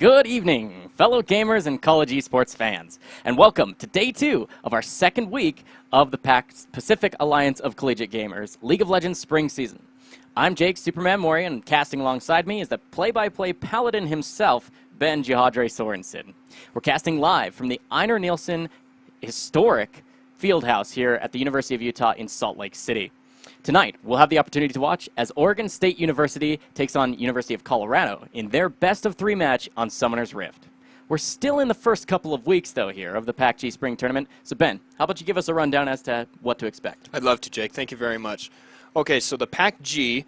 Good evening, fellow gamers and college esports fans, and welcome to Day 2 of our second week of the Pacific Alliance of Collegiate Gamers League of Legends Spring Season. I'm Jake Superman Morian, and casting alongside me is the play-by-play paladin himself, Ben Jihadre Sorensen. We're casting live from the Einar Nielsen historic fieldhouse here at the University of Utah in Salt Lake City. Tonight, we'll have the opportunity to watch as Oregon State University takes on University of Colorado in their best-of-3 match on Summoner's Rift. We're still in the first couple of weeks, though, here of the PACG Spring Tournament. So, Ben, how about you give us a rundown as to what to expect? I'd love to, Jake. Thank you very much. Okay, so the PACG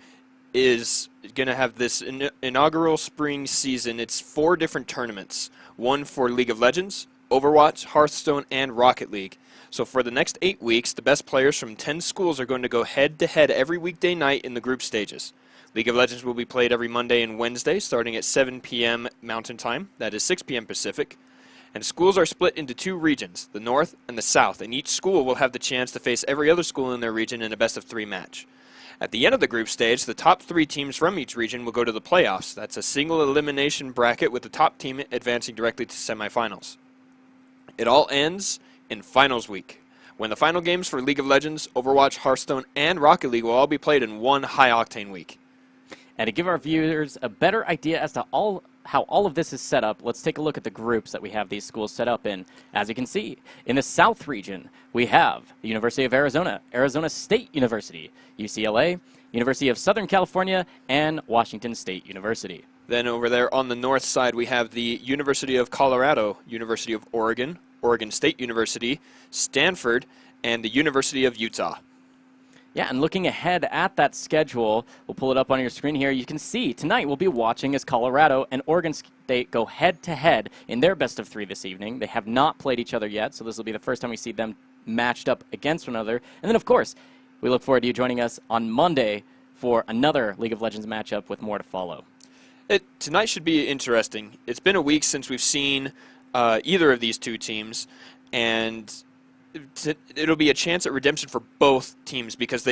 is going to have this inaugural spring season. It's 4 different tournaments, one for League of Legends, Overwatch, Hearthstone, and Rocket League. So for the next 8 weeks, the best players from 10 schools are going to go head-to-head every weekday night in the group stages. League of Legends will be played every Monday and Wednesday, starting at 7 p.m. Mountain Time. That is 6 p.m. Pacific. And schools are split into 2 regions, the North and the South, and each school will have the chance to face every other school in their region in a best-of-3 match. At the end of the group stage, the top 3 teams from each region will go to the playoffs. That's a single elimination bracket with the top team advancing directly to semifinals. It all ends in Finals Week, when the final games for League of Legends, Overwatch, Hearthstone, and Rocket League will all be played in one high-octane week. And to give our viewers a better idea as to how all of this is set up, let's take a look at the groups that we have these schools set up in. As you can see, in the South region, we have the University of Arizona, Arizona State University, UCLA, University of Southern California, and Washington State University. Then over there on the north side, we have the University of Colorado, University of Oregon, Oregon State University, Stanford, and the University of Utah. Yeah, and looking ahead at that schedule, we'll pull it up on your screen here. You can see tonight we'll be watching as Colorado and Oregon State go head-to-head in their best-of-3 this evening. They have not played each other yet, so this will be the first time we see them matched up against one another. And then, of course, we look forward to you joining us on Monday for another League of Legends matchup with more to follow. Tonight should be interesting. It's been a week since we've seen either of these 2 teams, and it'll be a chance at redemption for both teams because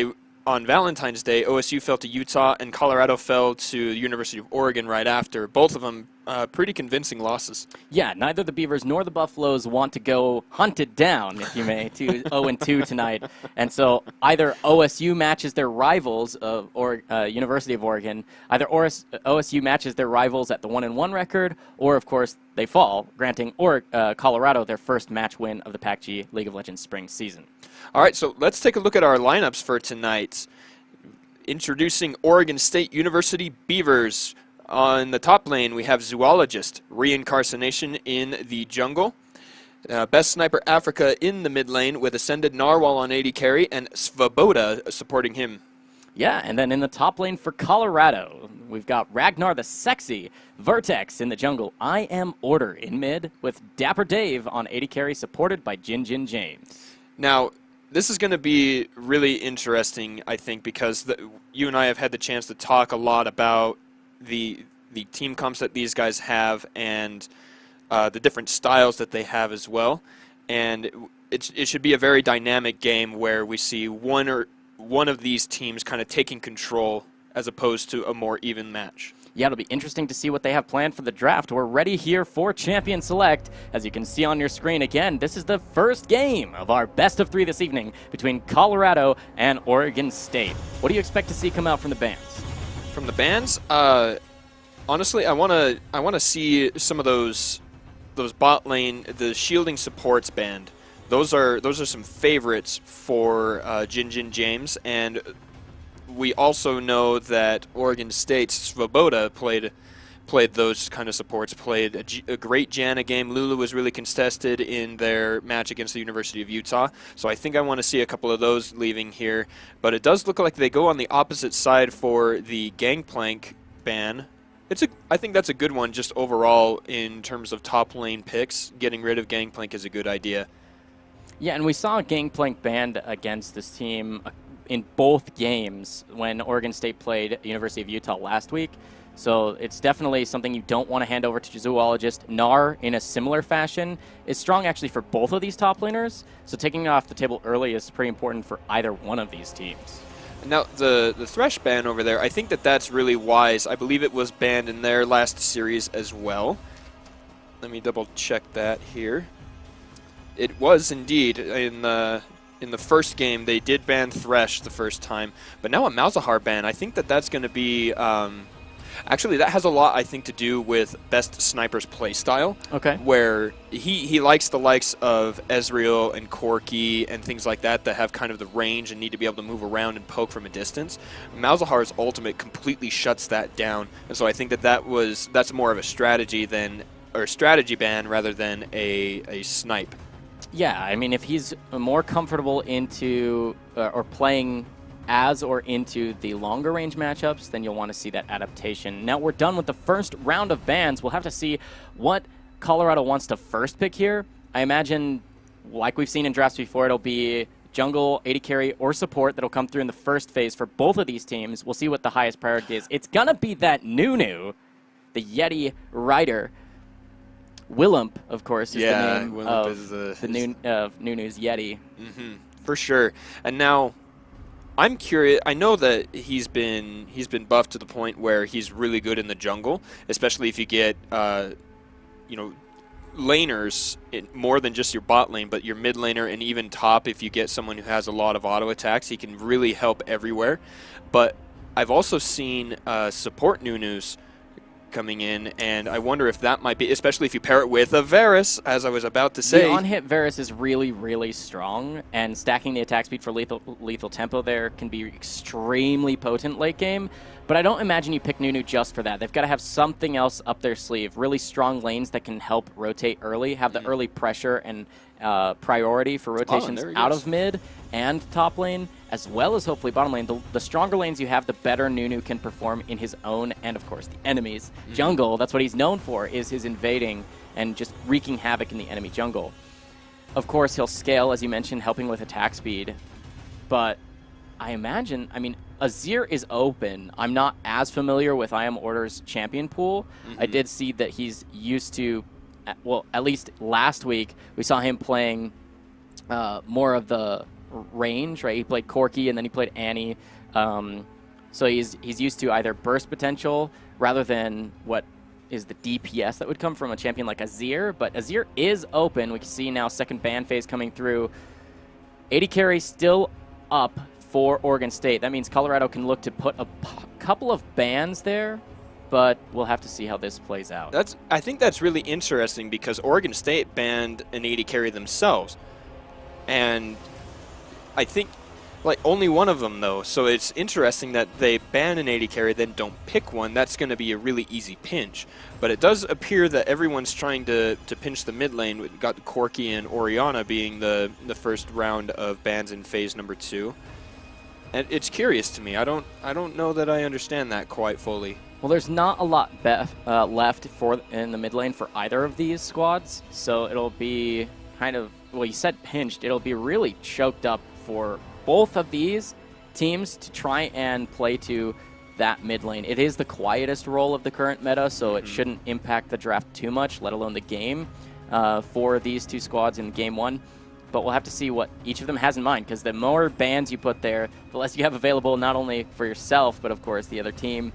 on Valentine's Day, OSU fell to Utah and Colorado fell to the University of Oregon right after. Both of them pretty convincing losses. Yeah, neither the Beavers nor the Buffaloes want to go hunted down, if you may, to 0-2 tonight. And so either OSU matches their rivals, or University of Oregon, either OSU matches their rivals at the 1-1 record, or, of course, they fall, granting Colorado their first match win of the PACG League of Legends spring season. All right, so let's take a look at our lineups for tonight. Introducing Oregon State University Beavers. On the top lane, we have Zoologist, Reincarnation in the jungle. Best Sniper Africa in the mid lane with Ascended Narwhal on AD carry and Svoboda supporting him. Yeah, and then in the top lane for Colorado, we've got Ragnar the Sexy, Vertex in the jungle, I Am Order in mid with Dapper Dave on AD carry supported by Jin James. Now, this is going to be really interesting, I think, because you and I have had the chance to talk a lot about the team comps that these guys have and the different styles that they have as well. And it should be a very dynamic game where we see one of these teams kind of taking control as opposed to a more even match. Yeah, it'll be interesting to see what they have planned for the draft. We're ready here for Champion Select. As you can see on your screen, again, this is the first game of our best-of-3 this evening between Colorado and Oregon State. What do you expect to see come out from the bands? From the bands, honestly, I wanna see some of those bot lane, the shielding supports band. Those are some favorites for Jin James, and we also know that Oregon State's Svoboda played those kind of supports, played a great Janna game. Lulu was really contested in their match against the University of Utah, so I think I want to see a couple of those leaving here. But it does look like they go on the opposite side for the Gangplank ban. I think that's a good one just overall in terms of top lane picks. Getting rid of Gangplank is a good idea. Yeah, and we saw Gangplank banned against this team in both games when Oregon State played University of Utah last week. So it's definitely something you don't want to hand over to Zoologist. Gnar, in a similar fashion, is strong actually for both of these top laners. So taking it off the table early is pretty important for either one of these teams. Now, the Thresh ban over there, I think that's really wise. I believe it was banned in their last series as well. Let me double check that here. It was indeed in the first game. They did ban Thresh the first time, but now a Malzahar ban. I think that that's going to be actually that has a lot, I think, to do with best sniper's playstyle. Okay. Where he likes the likes of Ezreal and Corki and things like that that have kind of the range and need to be able to move around and poke from a distance. Malzahar's ultimate completely shuts that down, and so I think that that's more of a strategy ban rather than a snipe. Yeah, I mean, if he's more comfortable into or playing as or into the longer range matchups, then you'll want to see that adaptation. Now we're done with the first round of bans. We'll have to see what Colorado wants to first pick here. I imagine, like we've seen in drafts before, it'll be jungle, AD carry, or support that'll come through in the first phase for both of these teams. We'll see what the highest priority is. It's going to be that Nunu, the Yeti Rider. Willump, of course, is the name of Nunu's Yeti. Mm-hmm, for sure. And now, I'm curious. I know that he's been buffed to the point where he's really good in the jungle, especially if you get laners more than just your bot lane, but your mid laner and even top. If you get someone who has a lot of auto attacks, he can really help everywhere. But I've also seen support Nunus coming in, and I wonder if that might be, especially if you pair it with a Varus, as I was about to say. The on-hit Varus is really, really strong, and stacking the attack speed for lethal tempo there can be extremely potent late game, but I don't imagine you pick Nunu just for that. They've got to have something else up their sleeve, really strong lanes that can help rotate early, have the early pressure and priority for rotations out of mid and top lane, as well as hopefully bottom lane. The stronger lanes you have, the better Nunu can perform in his own and, of course, the enemy's jungle. That's what he's known for, is his invading and just wreaking havoc in the enemy jungle. Of course, he'll scale, as you mentioned, helping with attack speed. But I imagine, I mean, Azir is open. I'm not as familiar with I Am Order's champion pool. I did see that he's used to, well, at least last week, we saw him playing more of the range, right? He played Corki and then he played Annie. So he's used to either burst potential rather than what is the DPS that would come from a champion like Azir. But Azir is open. We can see now second ban phase coming through. AD carry still up for Oregon State. That means Colorado can look to put a couple of bans there, but we'll have to see how this plays out. I think that's really interesting because Oregon State banned an AD carry themselves. And I think like only one of them though, so it's interesting that they ban an AD carry then don't pick one. That's going to be a really easy pinch. But it does appear that everyone's trying to pinch the mid lane. We've got Corki and Orianna being the first round of bans in phase number 2. And it's curious to me. I don't know that I understand that quite fully. Well, there's not a lot left in the mid lane for either of these squads, so it'll be kind of, well, you said pinched. It'll be really choked up for both of these teams to try and play to that mid lane. It is the quietest role of the current meta, so it shouldn't impact the draft too much, let alone the game for these two squads in Game 1. But we'll have to see what each of them has in mind, because the more bans you put there, the less you have available not only for yourself, but of course the other team.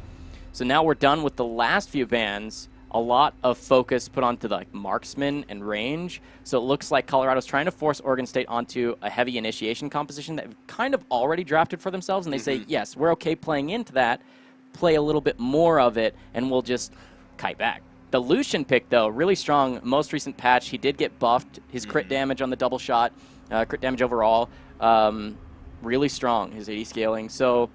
So now we're done with the last few bans. A lot of focus put onto the marksman and range. So it looks like Colorado's trying to force Oregon State onto a heavy initiation composition that they've kind of already drafted for themselves. And they say, yes, we're okay playing into that, play a little bit more of it, and we'll just kite back. The Lucian pick, though, really strong. Most recent patch, he did get buffed. His crit damage on the double shot, crit damage overall, really strong, his AD scaling. So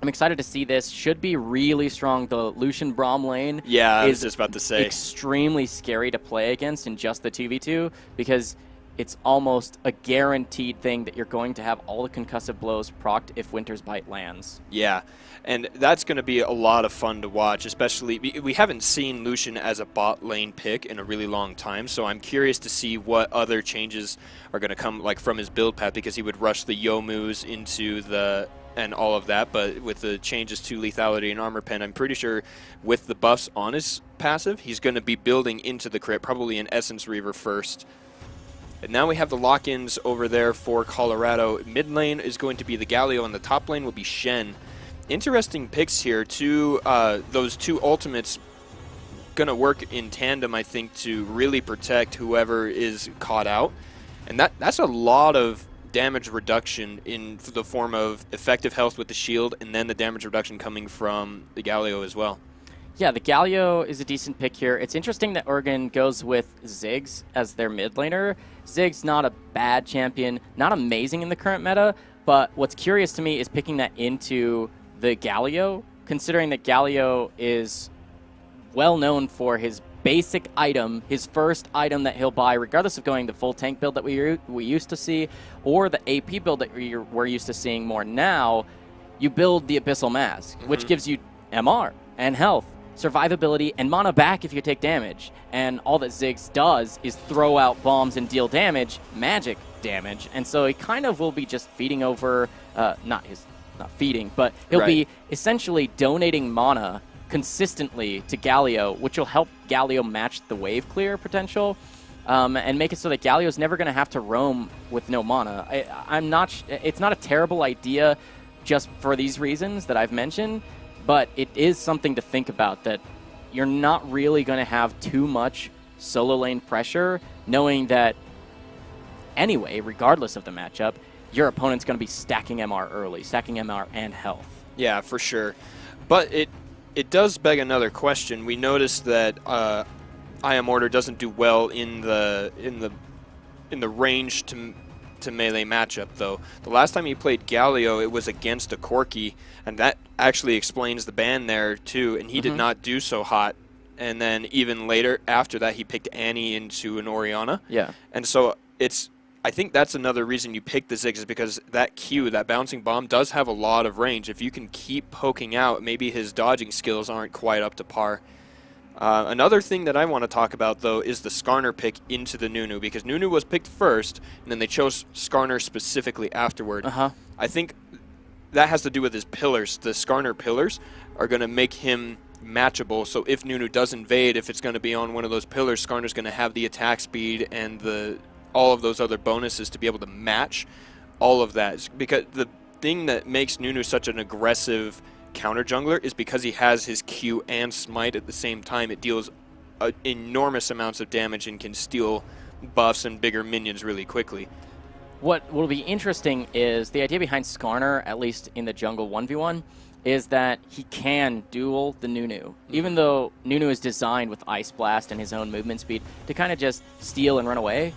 I'm excited to see this. Should be really strong. The Lucian Braum lane I was just about to say. Extremely scary to play against in just the 2v2 because it's almost a guaranteed thing that you're going to have all the concussive blows procced if Winter's Bite lands. Yeah, and that's going to be a lot of fun to watch, especially we haven't seen Lucian as a bot lane pick in a really long time, so I'm curious to see what other changes are going to come like from his build path, because he would rush the Yomus into the and all of that, but with the changes to lethality and armor pen, I'm pretty sure with the buffs on his passive, he's going to be building into the crit, probably an Essence Reaver first. And now we have the lock-ins over there for Colorado. Mid lane is going to be the Galio, and the top lane will be Shen. Interesting picks here. Those two ultimates going to work in tandem, I think, to really protect whoever is caught out. And that's a lot of damage reduction in the form of effective health with the shield, and then the damage reduction coming from the Galio as well. Yeah, the Galio is a decent pick here. It's interesting that Oregon goes with Ziggs as their mid laner. Ziggs not a bad champion, not amazing in the current meta, but what's curious to me is picking that into the Galio, considering that Galio is well known for his basic item, his first item that he'll buy, regardless of going the full tank build that we used to see, or the AP build that we're used to seeing more now. You build the Abyssal Mask, which gives you MR and health, survivability, and mana back if you take damage. And all that Ziggs does is throw out bombs and deal damage, magic damage. And so he kind of will be just feeding over, not feeding, but he'll be essentially donating mana consistently to Galio, which will help Galio match the wave clear potential, and make it so that Galio's never going to have to roam with no mana. It's not a terrible idea just for these reasons that I've mentioned, but it is something to think about, that you're not really going to have too much solo lane pressure, knowing that anyway, regardless of the matchup, your opponent's going to be stacking MR early, stacking MR and health. Yeah, for sure. But it does beg another question. We noticed that I Am Order doesn't do well in the range to melee matchup, though. The last time he played Galio, it was against a Corki, and that actually explains the ban there too, and he did not do so hot. And then even later, after that, he picked Annie into an Orianna. Yeah. And so I think that's another reason you pick the Ziggs, is because that Q, that bouncing bomb, does have a lot of range. If you can keep poking out, maybe his dodging skills aren't quite up to par. Another thing that I want to talk about, though, is the Skarner pick into the Nunu, because Nunu was picked first, and then they chose Skarner specifically afterward. I think that has to do with his pillars. The Skarner pillars are going to make him matchable, so if Nunu does invade, if it's going to be on one of those pillars, Skarner's going to have the attack speed and all of those other bonuses to be able to match all of that. Because the thing that makes Nunu such an aggressive counter jungler is because he has his Q and Smite at the same time. It deals enormous amounts of damage and can steal buffs and bigger minions really quickly. What will be interesting is the idea behind Skarner, at least in the jungle 1v1, is that he can duel the Nunu. Even though Nunu is designed with Ice Blast and his own movement speed to kind of just steal and run away,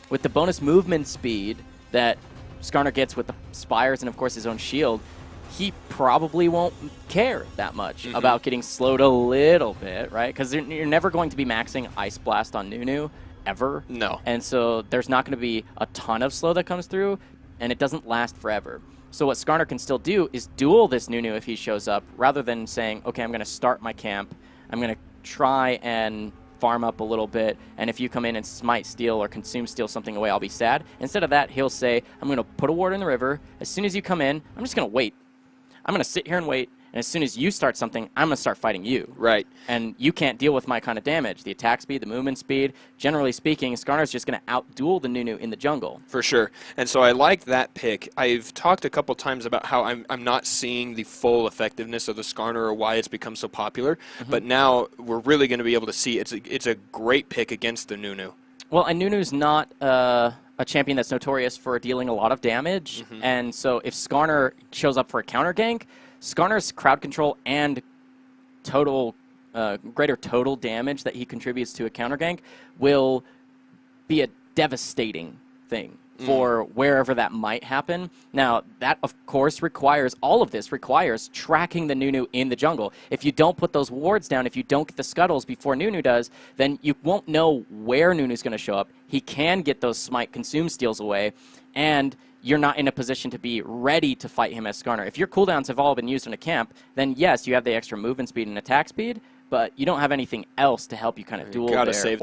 with the bonus movement speed that Skarner gets with the Spires and, of course, his own shield, he probably won't care that much about getting slowed a little bit, right? Because you're never going to be maxing Ice Blast on Nunu, ever. No. And so there's not going to be a ton of slow that comes through, and it doesn't last forever. So what Skarner can still do is duel this Nunu if he shows up, rather than saying, okay, I'm going to start my camp, I'm going to try and farm up a little bit, and if you come in and smite steal or consume steal something away, I'll be sad. Instead of that, he'll say, I'm going to put a ward in the river. As soon as you come in, I'm just going to wait. I'm going to sit here and wait, and as soon as you start something, I'm going to start fighting you. Right. And you can't deal with my kind of damage. The attack speed, the movement speed. Generally speaking, Skarner's just going to out-duel the Nunu in the jungle. For sure. And so I like that pick. I've talked a couple times about how I'm not seeing the full effectiveness of the Skarner or why it's become so popular. But now we're really going to be able to see it's a great pick against the Nunu. Well, and Nunu's not a champion that's notorious for dealing a lot of damage. And so if Skarner shows up for a counter gank, Skarner's crowd control and total greater total damage that he contributes to a counter gank will be a devastating thing for wherever that might happen. Now, that, of course, all of this requires tracking the Nunu in the jungle. If you don't put those wards down, if you don't get the scuttles before Nunu does, then you won't know where Nunu's going to show up. He can get those smite consume steals away, and you're not in a position to be ready to fight him as Skarner. If your cooldowns have all been used in a camp, then yes, you have the extra movement speed and attack speed, but you don't have anything else to help you kind of duel there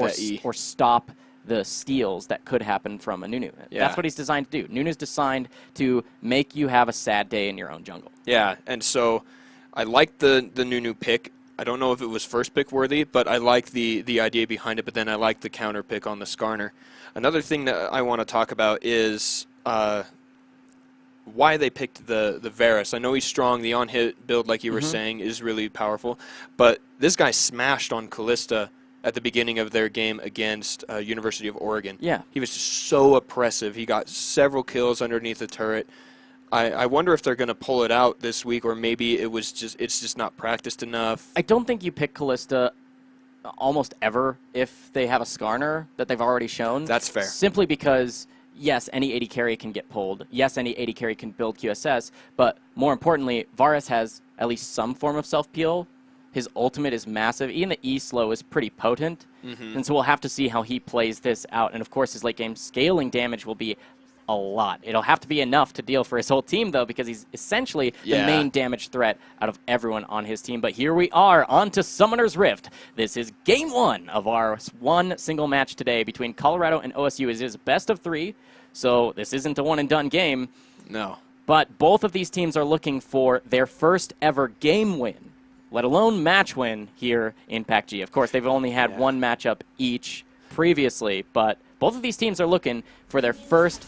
or stop the steals that could happen from a Nunu. Yeah. That's what he's designed to do. Nunu's designed to make you have a sad day in your own jungle. Yeah, and so I like the Nunu pick. I don't know if it was first pick worthy, but I like the idea behind it, but then I like the counter pick on the Skarner. Another thing that I want to talk about is why they picked the Varus. I know he's strong. The on-hit build, like you were saying, is really powerful. But this guy smashed on Callista at the beginning of their game against University of Oregon. Yeah. He was just so oppressive. He got several kills underneath the turret. I wonder if they're going to pull it out this week, or maybe it's just not practiced enough. I don't think you pick Callista almost ever if they have a Skarner that they've already shown. That's fair. Simply because, yes, any AD carry can get pulled. Yes, any AD carry can build QSS. But more importantly, Varus has at least some form of self-peel. His ultimate is massive. Even the E-slow is pretty potent. And so we'll have to see how he plays this out. And, of course, his late-game scaling damage will be a lot. It'll have to be enough to deal for his whole team, though, because he's essentially the main damage threat out of everyone on his team. But here we are, on to Summoner's Rift. This is Game 1 of our one single match today between Colorado and OSU. It is best of 3, so this isn't a one-and-done game. No. But both of these teams are looking for their first ever game win, let alone match win here in PACG. Of course, they've only had one matchup each previously, but both of these teams are looking for their first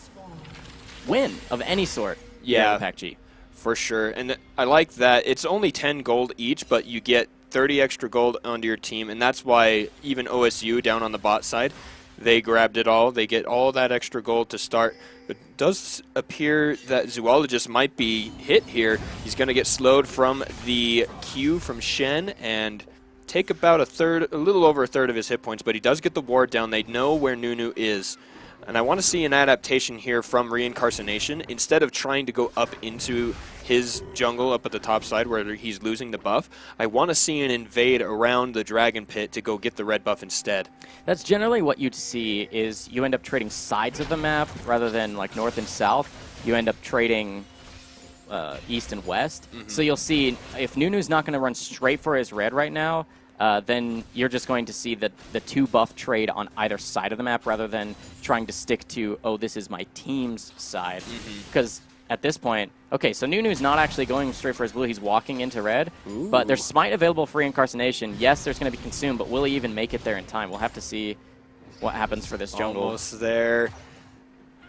win of any sort here in PACG. For sure. And I like that it's only 10 gold each, but you get 30 extra gold onto your team, and that's why even OSU down on the bot side, they grabbed it all. They get all that extra gold to start. But it does appear that Zoologist might be hit here. He's going to get slowed from the Q from Shen and take about a little over a third of his hit points, but he does get the ward down. They know where Nunu is. And I want to see an adaptation here from Reincarnation. Instead of trying to go up into his jungle up at the top side where he's losing the buff, I want to see an invade around the Dragon Pit to go get the red buff instead. That's generally what you'd see is you end up trading sides of the map rather than like north and south. You end up trading east and west. So you'll see if Nunu's not going to run straight for his red right now, then you're just going to see the 2 buff trade on either side of the map rather than trying to stick to, oh, this is my team's side. Because at this point, okay, so Nunu's not actually going straight for his blue. He's walking into red. But there's Smite available for Reincarnation. Yes, there's going to be consumed, but will he even make it there in time? We'll have to see what happens for this jungle. Almost there.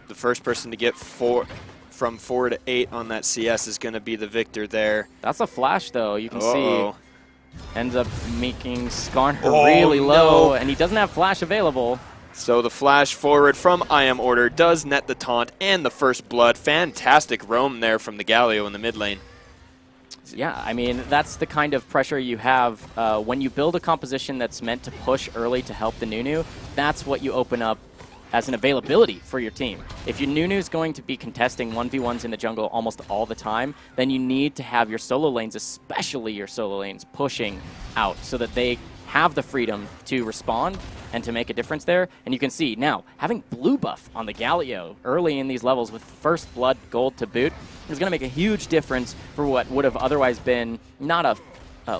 The first person to get from 4 to 8 on that CS is going to be the victor there. That's a flash, though. You can see ends up making Skarner really low, and he doesn't have flash available. So the flash forward from I Am Order does net the taunt and the first blood. Fantastic roam there from the Galio in the mid lane. Yeah, I mean, that's the kind of pressure you have when you build a composition that's meant to push early to help the Nunu. That's what you open up as an availability for your team. If your Nunu's going to be contesting 1v1s in the jungle almost all the time, then you need to have your solo lanes, especially your solo lanes, pushing out so that they have the freedom to respond and to make a difference there. And you can see now, having blue buff on the Galio early in these levels with first blood gold to boot is going to make a huge difference for what would have otherwise been not a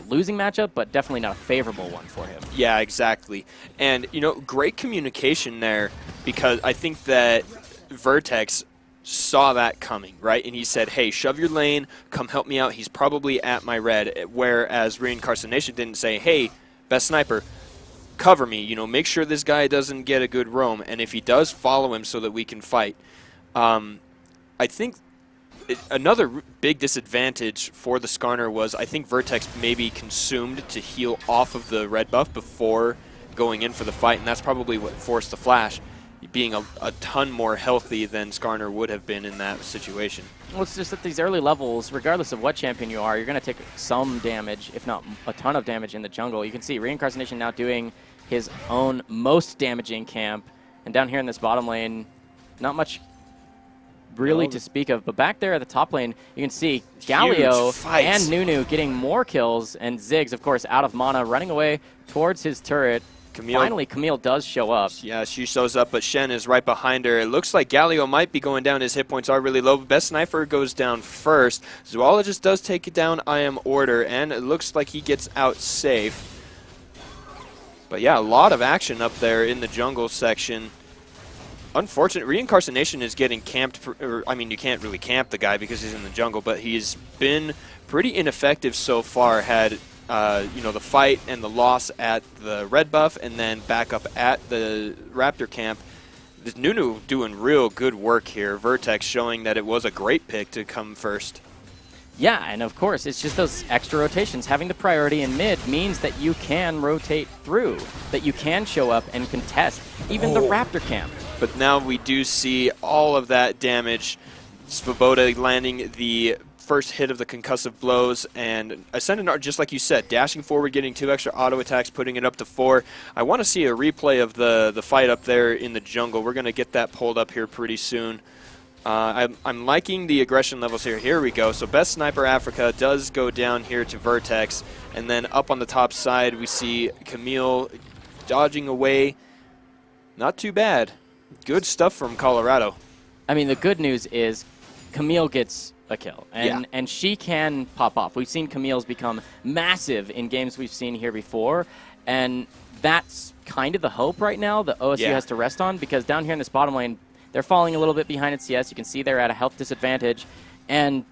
losing matchup, but definitely not a favorable one for him. Yeah, exactly. And, you know, great communication there, because I think that Vertex saw that coming, right? And he said, hey, shove your lane, come help me out. He's probably at my red. Whereas Reincarnation didn't say, hey, best sniper, cover me. You know, make sure this guy doesn't get a good roam. And if he does, follow him so that we can fight. I think another big disadvantage for the Skarner was I think Vertex maybe consumed to heal off of the red buff before going in for the fight, and that's probably what forced the flash, being a ton more healthy than Skarner would have been in that situation. Well, it's just at these early levels, regardless of what champion you are, you're going to take some damage, if not a ton of damage in the jungle. You can see Reincarnation now doing his own most damaging camp, and down here in this bottom lane, not much really to speak of. But back there at the top lane, you can see Galio and Nunu getting more kills, and Ziggs, of course, out of mana, running away towards his turret. Finally, Camille does show up. Yeah, she shows up, but Shen is right behind her. It looks like Galio might be going down. His hit points are really low. Best Sniper goes down first. Zoologist does take it down I Am Order, and it looks like he gets out safe. But yeah, a lot of action up there in the jungle section. Unfortunate, Reincarnation is getting camped. I mean, you can't really camp the guy because he's in the jungle, but he's been pretty ineffective so far. Had you know, the fight and the loss at the red buff, and then back up at the Raptor camp. This Nunu doing real good work here. Vertex showing that it was a great pick to come first. Yeah, and of course, it's just those extra rotations. Having the priority in mid means that you can rotate through, that you can show up and contest even the Raptor camp. But now we do see all of that damage. Svoboda landing the first hit of the concussive blows, and Ascendant, just like you said, dashing forward, getting 2 extra auto attacks, putting it up to 4. I want to see a replay of the fight up there in the jungle. We're going to get that pulled up here pretty soon. I'm liking the aggression levels here. Here we go. So Best Sniper Africa does go down here to Vertex, and then up on the top side we see Camille dodging away. Not too bad. Good stuff from Colorado. I mean, the good news is Camille gets a kill, and she can pop off. We've seen Camille's become massive in games we've seen here before, and that's kind of the hope right now that OSU has to rest on, because down here in this bottom lane, they're falling a little bit behind in CS. You can see they're at a health disadvantage, and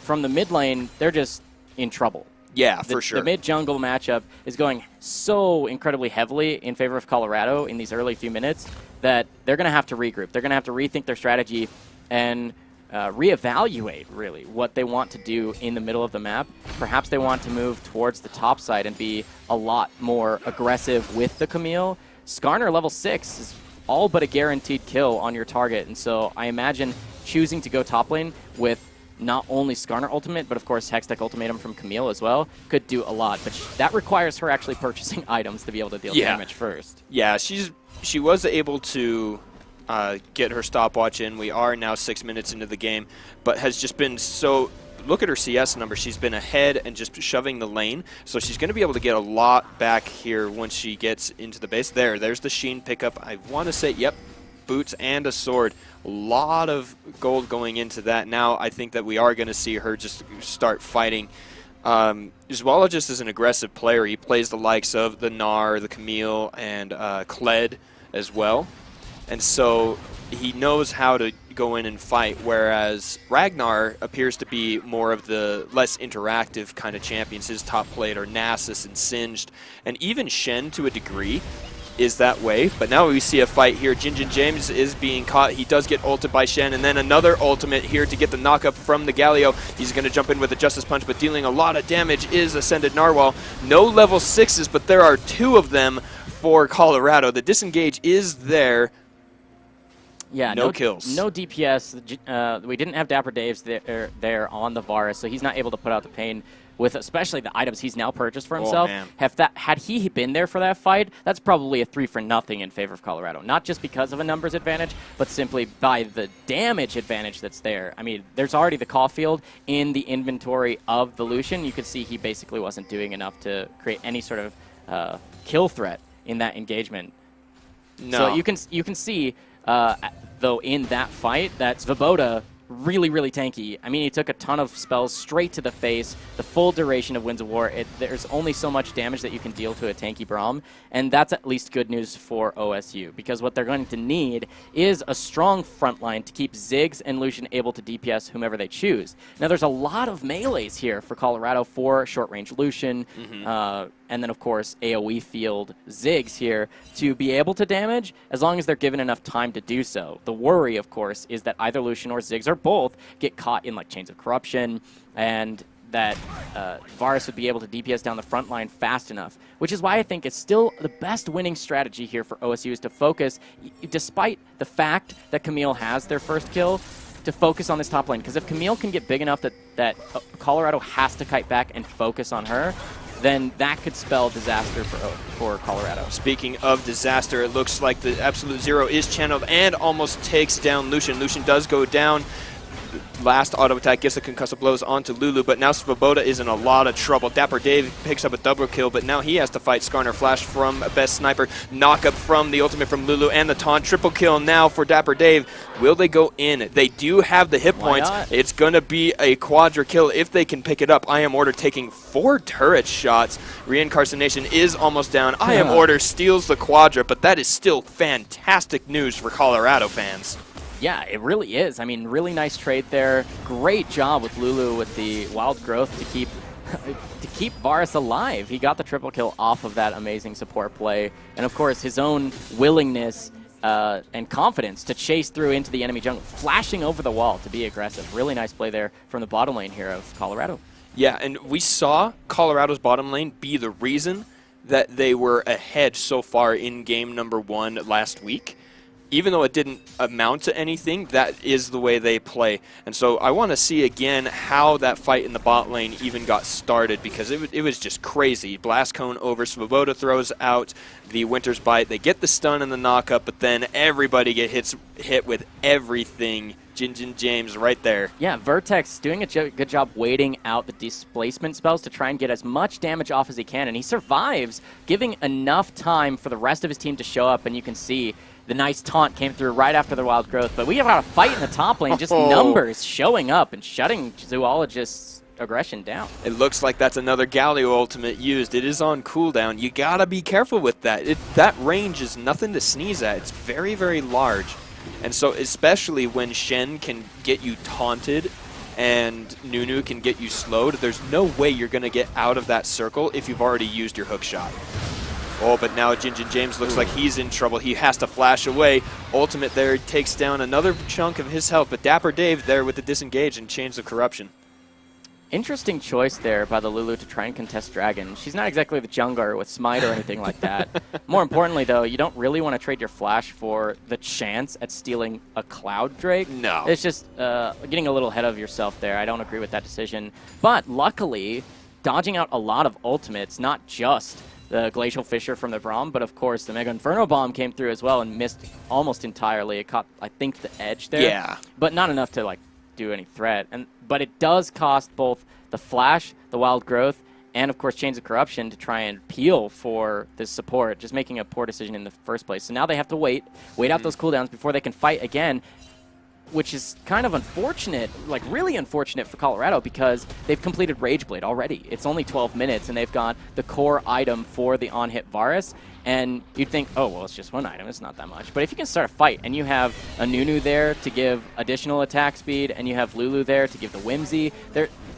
from the mid lane, they're just in trouble. Yeah, for sure. The mid-jungle matchup is going so incredibly heavily in favor of Colorado in these early few minutes that they're going to have to regroup. They're going to have to rethink their strategy and reevaluate, really, what they want to do in the middle of the map. Perhaps they want to move towards the top side and be a lot more aggressive with the Camille. Skarner level 6 is all but a guaranteed kill on your target, and so I imagine choosing to go top lane with not only Skarner ultimate, but of course Hextech ultimatum from Camille as well could do a lot. But that requires her actually purchasing items to be able to deal damage first. Yeah, she was able to get her stopwatch in. We are now 6 minutes into the game, but has just been so... Look at her CS number. She's been ahead and just shoving the lane, so she's going to be able to get a lot back here once she gets into the base. There's the Sheen pickup. I want to say, yep, boots and a sword. A lot of gold going into that. Now I think that we are going to see her just start fighting. Zoologist is an aggressive player. He plays the likes of the Gnar, the Camille, and Kled as well. And so he knows how to go in and fight, whereas Ragnar appears to be more of the less interactive kind of champions. His top played are Nasus and Singed, and even Shen to a degree is that way. But now we see a fight here. Jinjin James is being caught. He does get ulted by Shen, and then another ultimate here to get the knockup from the Galio. He's going to jump in with a Justice Punch, but dealing a lot of damage is Ascended Narwhal. No level 6s, but there are 2 of them for Colorado. The disengage is there. Yeah, no kills. No DPS. We didn't have Dapper Dave's there on the Varus, so he's not able to put out the pain with especially the items he's now purchased for himself. Had he been there for that fight, that's probably a 3-for-0 in favor of Colorado. Not just because of a numbers advantage, but simply by the damage advantage that's there. I mean, there's already the Caulfield in the inventory of the Lucian. You could see he basically wasn't doing enough to create any sort of kill threat in that engagement. No. So you can see, though, in that fight, that Svoboda really, really tanky. I mean, he took a ton of spells straight to the face, the full duration of Winds of War. There's only so much damage that you can deal to a tanky Braum, and that's at least good news for OSU, because what they're going to need is a strong front line to keep Ziggs and Lucian able to DPS whomever they choose. Now, there's a lot of melees here for Colorado for short-range Lucian, and then, of course, AoE field Ziggs here to be able to damage as long as they're given enough time to do so. The worry, of course, is that either Lucian or Ziggs or both get caught in like Chains of Corruption, and that Varus would be able to DPS down the front line fast enough, which is why I think it's still the best winning strategy here for OSU is to focus, despite the fact that Camille has their first kill, to focus on this top lane. Because if Camille can get big enough that Colorado has to kite back and focus on her, then that could spell disaster for Colorado. Speaking of disaster, it looks like the Absolute Zero is channeled and almost takes down Lucian. Lucian does go down. Last auto attack gets the concussive blows onto Lulu, but now Svoboda is in a lot of trouble. Dapper Dave picks up a double kill, but now he has to fight Skarner. Flash from Best Sniper, knockup from the ultimate from Lulu, and the taunt. Triple kill now for Dapper Dave. Will they go in? They do have the hit points. It's going to be a quadra kill if they can pick it up. I Am Order taking 4 turret shots. Reincarnation is almost down. I Am Order steals the quadra, but that is still fantastic news for Colorado fans. Yeah, it really is. I mean, really nice trade there. Great job with Lulu with the wild growth to keep Varus alive. He got the triple kill off of that amazing support play. And of course, his own willingness and confidence to chase through into the enemy jungle, flashing over the wall to be aggressive. Really nice play there from the bottom lane here of Colorado. Yeah, and we saw Colorado's bottom lane be the reason that they were ahead so far in game number 1 last week. Even though it didn't amount to anything, that is the way they play. And so I want to see again how that fight in the bot lane even got started, because it was just crazy. Blast Cone over, Svoboda throws out the Winter's Bite. They get the stun and the knock-up, but then everybody gets hit with everything. Jin James right there. Yeah, Vertex doing a good job waiting out the displacement spells to try and get as much damage off as he can, and he survives, giving enough time for the rest of his team to show up, and you can see the nice taunt came through right after the wild growth. But we have got a fight in the top lane, just numbers showing up and shutting Zoologist's aggression down. It looks like that's another Galio ultimate used. It is on cooldown. You gotta be careful with that. That range is nothing to sneeze at. It's very, very large. And so especially when Shen can get you taunted and Nunu can get you slowed, there's no way you're going to get out of that circle if you've already used your hook shot. Oh, but now Jin James looks like he's in trouble. He has to flash away. Ultimate there takes down another chunk of his health, but Dapper Dave there with the disengage and Chains of Corruption. Interesting choice there by the Lulu to try and contest Dragon. She's not exactly the jungler with Smite or anything like that. More importantly, though, you don't really want to trade your flash for the chance at stealing a Cloud Drake. No. It's just getting a little ahead of yourself there. I don't agree with that decision. But luckily, dodging out a lot of ultimates, not just the Glacial Fissure from the Braum, but of course the Mega Inferno Bomb came through as well and missed almost entirely. It caught, I think, the edge there. Yeah. But not enough to, like, do any threat. But it does cost both the flash, the wild growth, and of course Chains of Corruption to try and peel for this support, just making a poor decision in the first place. So now they have to wait out those cooldowns before they can fight again, which is kind of unfortunate, like really unfortunate for Colorado, because they've completed Rageblade already. It's only 12 minutes, and they've got the core item for the on-hit Varus, and you'd think, oh, well, it's just one item, it's not that much. But if you can start a fight, and you have a Nunu there to give additional attack speed, and you have Lulu there to give the Whimsy,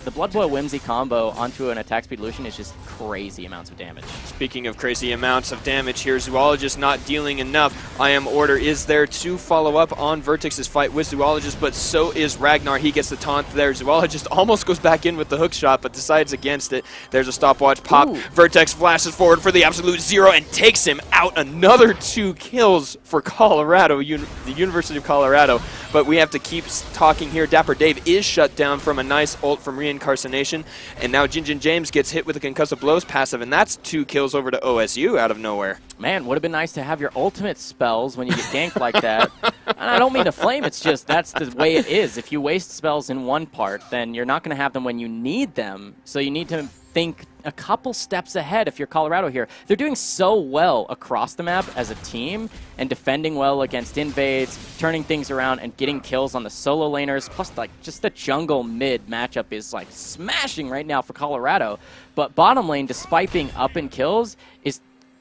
the Blood Boil Whimsy combo onto an attack speed Lucian is just crazy amounts of damage. Speaking of crazy amounts of damage here, Zoologist not dealing enough. I Am Order is there to follow up on Vertex's fight with Zoologist, but so is Ragnar. He gets the taunt there. Zoologist almost goes back in with the hook shot, but decides against it. There's a stopwatch pop. Ooh. Vertex flashes forward for the absolute zero and takes him out. Another 2 kills for Colorado, the University of Colorado. But we have to keep talking here. Dapper Dave is shut down from a nice ult from Reincarnation, and now Jin James gets hit with a Concussive Blows passive, and that's 2 kills over to OSU out of nowhere. Man, would have been nice to have your ultimate spells when you get ganked like that. And I don't mean to flame, it's just that's the way it is. If you waste spells in one part, then you're not going to have them when you need them, so you need to think a couple steps ahead if you're Colorado here. They're doing so well across the map as a team and defending well against invades, turning things around and getting kills on the solo laners. Plus, like, just the jungle mid matchup is like smashing right now for Colorado. But bottom lane, despite being up in kills, is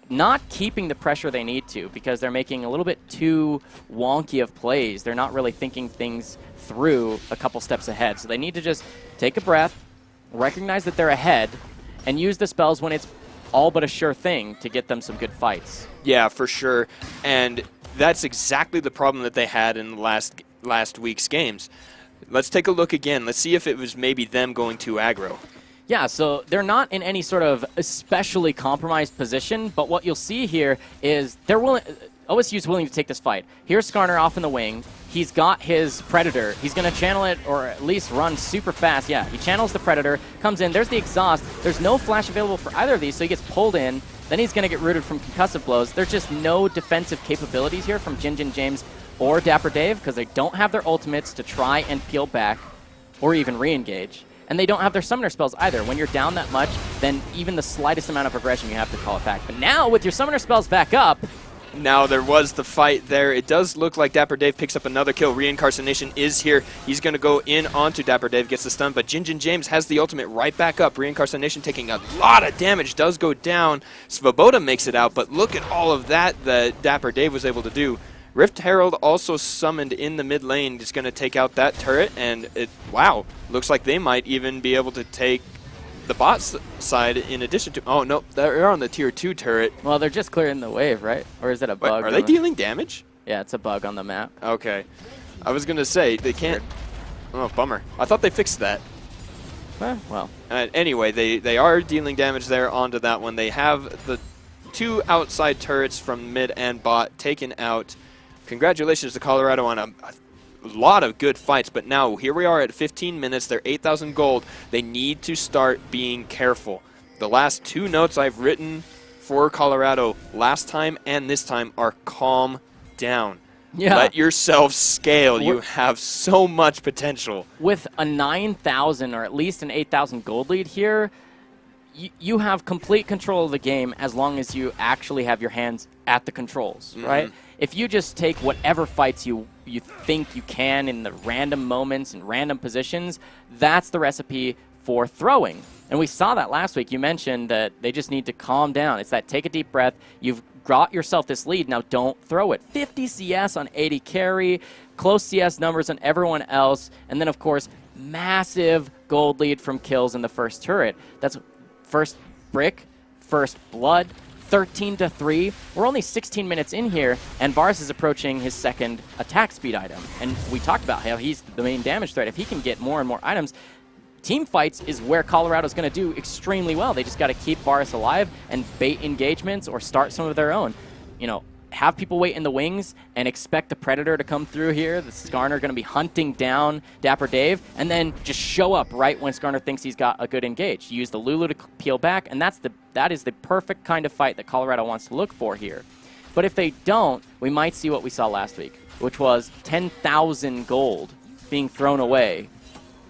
not keeping the pressure they need to because they're making a little bit too wonky of plays. They're not really thinking things through a couple steps ahead. So they need to just take a breath, recognize that they're ahead, and use the spells when it's all but a sure thing to get them some good fights. Yeah, for sure. And that's exactly the problem that they had in last week's games. Let's take a look again. Let's see if it was maybe them going too aggro. Yeah, so they're not in any sort of especially compromised position, but what you'll see here is they're willing. OSU's willing to take this fight. Here's Skarner off in the wing. He's got his Predator. He's going to channel it, or at least run super fast. Yeah, he channels the Predator, comes in. There's the exhaust. There's no flash available for either of these, so he gets pulled in. Then he's going to get rooted from concussive blows. There's just no defensive capabilities here from Jin James or Dapper Dave because they don't have their ultimates to try and peel back or even re-engage. And they don't have their summoner spells either. When you're down that much, then even the slightest amount of aggression, you have to call it back. But now, with your summoner spells back up, now there was the fight there. It does look like Dapper Dave picks up another kill. Reincarnation is here. He's going to go in onto Dapper Dave, gets the stun, but Jin James has the ultimate right back up. Reincarnation taking a lot of damage, does go down. Svoboda makes it out, but look at all of that Dapper Dave was able to do. Rift Herald also summoned in the mid lane. Just going to take out that turret, and wow, looks like they might even be able to take the bot side in addition to... Oh, no, they're on the tier 2 turret. Well, they're just clearing the wave, right? Or is it a bug? Are they dealing damage? Yeah, it's a bug on the map. Okay. I was going to say, they can't... Oh, bummer. I thought they fixed that. Well. Anyway, they are dealing damage there onto that one. They have the 2 outside turrets from mid and bot taken out. Congratulations to Colorado on a lot of good fights, but now here we are at 15 minutes. They're 8,000 gold. They need to start being careful. The last 2 notes I've written for Colorado last time and this time are calm down. Yeah. Let yourself scale. You have so much potential. With a 9,000 or at least an 8,000 gold lead here, you have complete control of the game as long as you actually have your hands at the controls, right? If you just take whatever fights you think you can in the random moments and random positions, that's the recipe for throwing. And we saw that last week. You mentioned that they just need to calm down. It's that take a deep breath. You've got yourself this lead. Now don't throw it. 50 CS on 80 carry, close CS numbers on everyone else, and then, of course, massive gold lead from kills in the first turret. That's first brick, first blood, 13-3. We're only 16 minutes in here, and Varus is approaching his second attack speed item. And we talked about how he's the main damage threat. If he can get more and more items, team fights is where Colorado's going to do extremely well. They just got to keep Varus alive and bait engagements or start some of their own. You know, have people wait in the wings and expect the Predator to come through here. The Skarner going to be hunting down Dapper Dave, and then just show up right when Skarner thinks he's got a good engage. Use the Lulu to peel back, and that is the perfect kind of fight that Colorado wants to look for here. But if they don't, we might see what we saw last week, which was 10,000 gold being thrown away.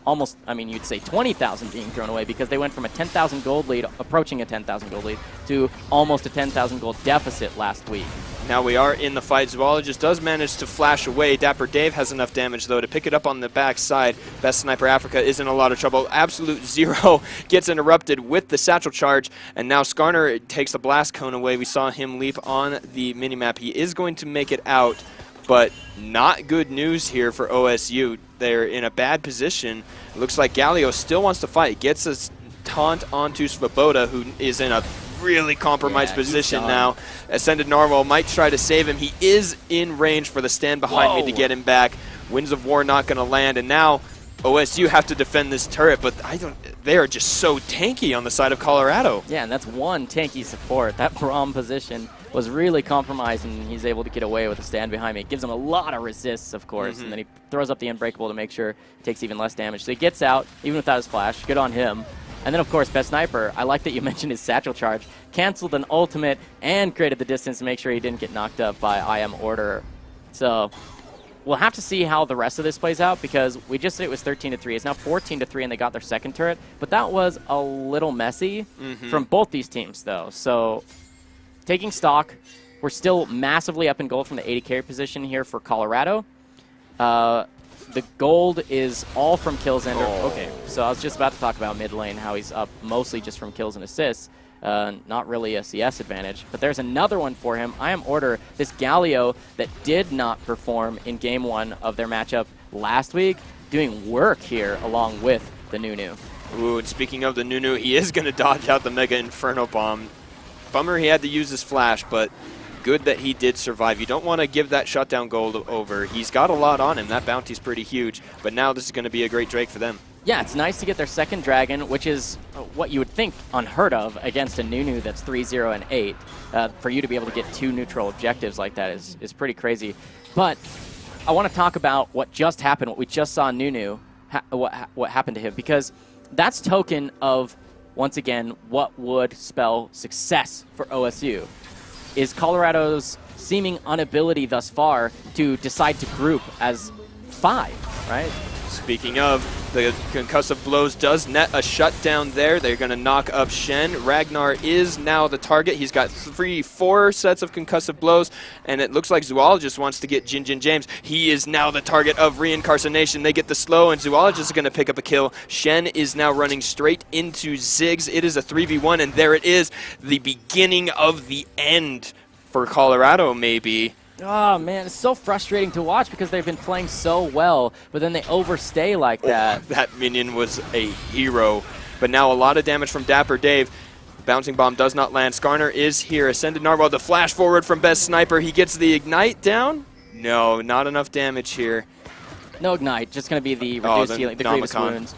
Almost, I mean, you'd say 20,000 being thrown away, because they went from a 10,000 gold lead, approaching a 10,000 gold lead, to almost a 10,000 gold deficit last week. Now we are in the fight. Zoologist does manage to flash away. Dapper Dave has enough damage, though, to pick it up on the backside. Best Sniper Africa is in a lot of trouble. Absolute Zero gets interrupted with the satchel charge, and now Skarner takes the blast cone away. We saw him leap on the minimap. He is going to make it out, but not good news here for OSU. They're in a bad position. It looks like Galio still wants to fight. Gets a taunt onto Svoboda, who is in a really compromised position now. Ascended Narwhal might try to save him. He is in range for the stand behind me to get him back. Winds of War not going to land, and now OSU have to defend this turret, but they are just so tanky on the side of Colorado. Yeah, and that's one tanky support. That Braum position was really compromised, and he's able to get away with a stand behind me. It gives him a lot of resists, of course, and then he throws up the Unbreakable to make sure he takes even less damage. So he gets out, even without his flash. Good on him. And then, of course, Best Sniper, I like that you mentioned his satchel charge. Canceled an ultimate and created the distance to make sure he didn't get knocked up by I Am Order. So we'll have to see how the rest of this plays out, because we just said it was 13-3. It's now 14-3, and they got their second turret. But that was a little messy from both these teams, though. So taking stock, we're still massively up in gold from the 80 carry position here for Colorado. The gold is all from kills and... Okay, so I was just about to talk about mid lane, how he's up mostly just from kills and assists. Not really a CS advantage. But there's another one for him. I Am Order, this Galio that did not perform in Game 1 of their matchup last week, doing work here along with the Nunu. Ooh, and speaking of the Nunu, he is going to dodge out the Mega Inferno Bomb. Bummer he had to use his flash, but good that he did survive. You don't want to give that shutdown gold over. He's got a lot on him. That bounty's pretty huge, but now this is going to be a great Drake for them. Yeah, it's nice to get their second dragon, which is what you would think unheard of against a Nunu that's 3-0 and 8. For you to be able to get 2 neutral objectives like that is pretty crazy. But I want to talk about what just happened, what we just saw Nunu, what happened to him, because that's token of, once again, what would spell success for OSU, is Colorado's seeming inability thus far to decide to group as 5, right? Speaking of, the concussive blows does net a shutdown there. They're going to knock up Shen. Ragnar is now the target. He's got 4 sets of concussive blows, and it looks like Zoologist wants to get Jin James. He is now the target of reincarnation. They get the slow, and Zoologist is going to pick up a kill. Shen is now running straight into Ziggs. It is a 3v1, and there it is, the beginning of the end for Colorado, maybe. Oh, man, it's so frustrating to watch because they've been playing so well, but then they overstay like that. Oh, that minion was a hero. But now a lot of damage from Dapper Dave. Bouncing Bomb does not land. Skarner is here. Ascended Narwhal, the flash forward from Best Sniper. He gets the Ignite down. No, not enough damage here. No Ignite, just going to be the reduced healing, the grievous wounds.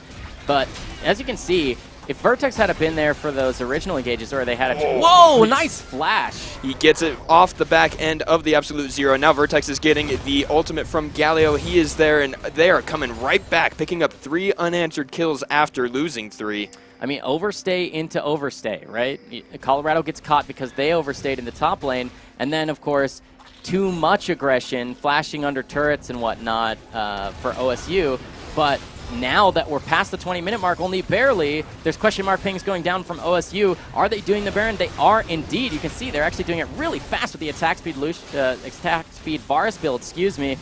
But as you can see, if Vertex had been there for those original engages, or they had a... Whoa, nice flash! He gets it off the back end of the Absolute Zero. Now Vertex is getting the ultimate from Galio. He is there, and they are coming right back, picking up 3 unanswered kills after losing 3. I mean, overstay into overstay, right? Colorado gets caught because they overstayed in the top lane, and then, of course, too much aggression, flashing under turrets and whatnot for OSU, but now that we're past the 20-minute mark, only barely, there's question mark pings going down from OSU. Are they doing the Baron? They are indeed. You can see they're actually doing it really fast with the attack speed Varus build, excuse me.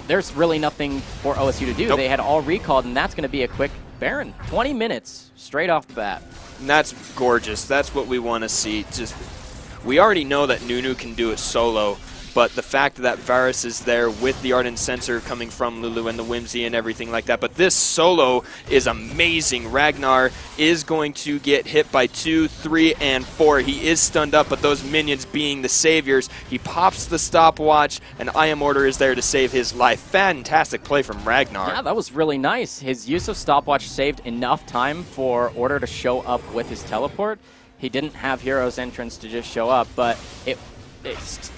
There's really nothing for OSU to do. Nope. They had all recalled, and that's going to be a quick Baron. 20 minutes straight off the bat. And that's gorgeous. That's what we want to see. We already know that Nunu can do it solo, but the fact that Varus is there with the Ardent Sensor coming from Lulu and the Whimsy and everything like that. But this solo is amazing. Ragnar is going to get hit by 2, 3, and 4. He is stunned up, but those minions being the saviors, he pops the stopwatch, and I Am Order is there to save his life. Fantastic play from Ragnar. Yeah, that was really nice. His use of stopwatch saved enough time for Order to show up with his teleport. He didn't have Hero's Entrance to just show up, but it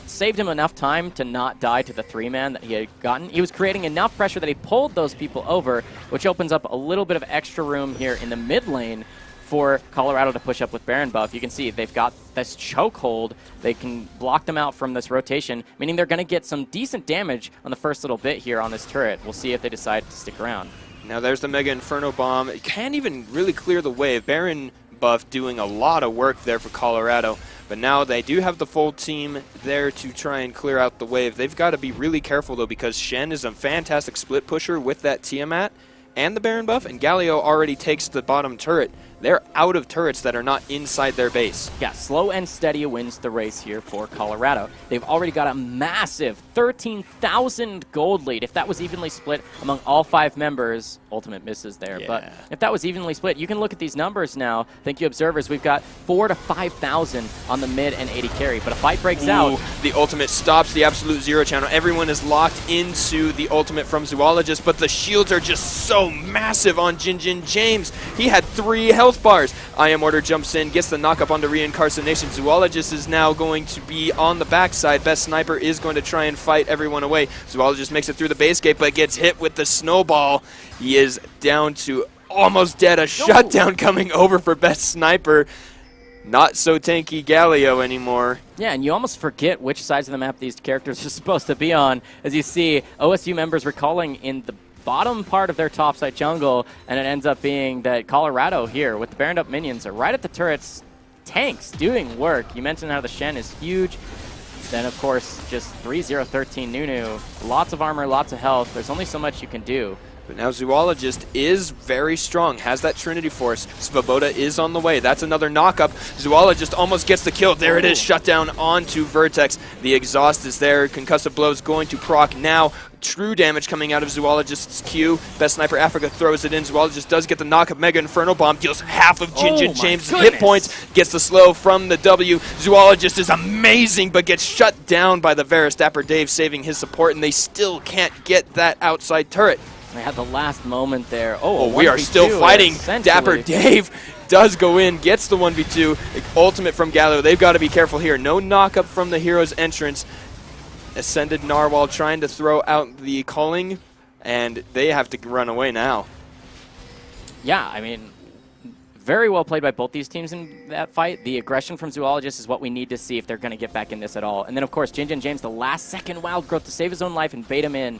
saved him enough time to not die to the 3-man that he had gotten. He was creating enough pressure that he pulled those people over, which opens up a little bit of extra room here in the mid lane for Colorado to push up with Baron buff. You can see they've got this chokehold. They can block them out from this rotation, meaning they're going to get some decent damage on the first little bit here on this turret. We'll see if they decide to stick around. Now there's the Mega Inferno Bomb. It can't even really clear the wave. Baron buff doing a lot of work there for Colorado. But now they do have the full team there to try and clear out the wave. They've got to be really careful, though, because Shen is a fantastic split pusher with that Tiamat and the Baron buff, and Galio already takes the bottom turret. They're out of turrets that are not inside their base. Yeah, slow and steady wins the race here for Colorado. They've already got a massive 13,000 gold lead. If that was evenly split among all 5 members, Ultimate misses there. Yeah. But if that was evenly split, you can look at these numbers now. Thank you, observers. We've got 4,000 to 5,000 on the mid and 80 carry. But a fight breaks out. The Ultimate stops the Absolute Zero channel. Everyone is locked into the Ultimate from Zoologist, but the shields are just so massive on Jin James. He had 3 health bars. I Am Order jumps in, gets the knock up onto Reincarnation. Zoologist is now going to be on the backside. Best Sniper is going to try and fight everyone away. Zoologist makes it through the base gate, but gets hit with the snowball. He is down to almost dead. A shutdown coming over for Best Sniper. Not so tanky Galio anymore. Yeah, and you almost forget which sides of the map these characters are supposed to be on. As you see, OSU members recalling in the bottom part of their topside jungle, and it ends up being that Colorado here with the Baroned up minions are right at the turrets, tanks doing work. You mentioned how the Shen is huge. Then, of course, just 3-0-13 Nunu. Lots of armor, lots of health. There's only so much you can do. But now Zoologist is very strong, has that Trinity Force. Svoboda is on the way. That's another knock-up. Zoologist almost gets the kill. There it is, shut down onto Vertex. The exhaust is there. Concussive Blow's going to proc now. True damage coming out of Zoologist's Q. Best Sniper Africa throws it in. Zoologist does get the knock-up. Mega Inferno Bomb deals half of Jin James' hit points. Gets the slow from the W. Zoologist is amazing, but gets shut down by the Varus. Dapper Dave saving his support, and they still can't get that outside turret. They had the last moment there. We are still fighting. Dapper Dave does go in, gets the 1v2. Ultimate from Gallo. They've got to be careful here. No knock-up from the hero's entrance. Ascended Narwhal trying to throw out the culling, and they have to run away now. Yeah, I mean, very well played by both these teams in that fight. The aggression from Zoologist is what we need to see if they're going to get back in this at all. And then, of course, Jin James, the last-second wild growth to save his own life and bait him in.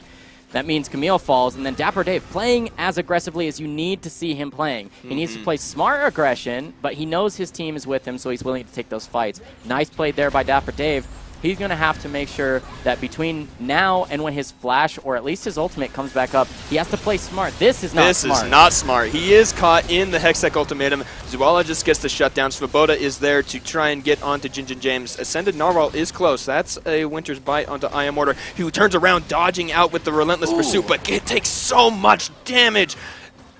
That means Camille falls, and then Dapper Dave playing as aggressively as you need to see him playing. He needs to play smart aggression, but he knows his team is with him, so he's willing to take those fights. Nice play there by Dapper Dave. He's going to have to make sure that between now and when his flash, or at least his ultimate, comes back up, he has to play smart. This is not smart. This is not smart. He is caught in the Hextech Ultimatum. Zoologist gets the shutdown. Svoboda is there to try and get onto Jin James. Ascended Narwhal is close. That's a Winter's Bite onto I Am Order, who turns around, dodging out with the Relentless Pursuit, but it takes so much damage.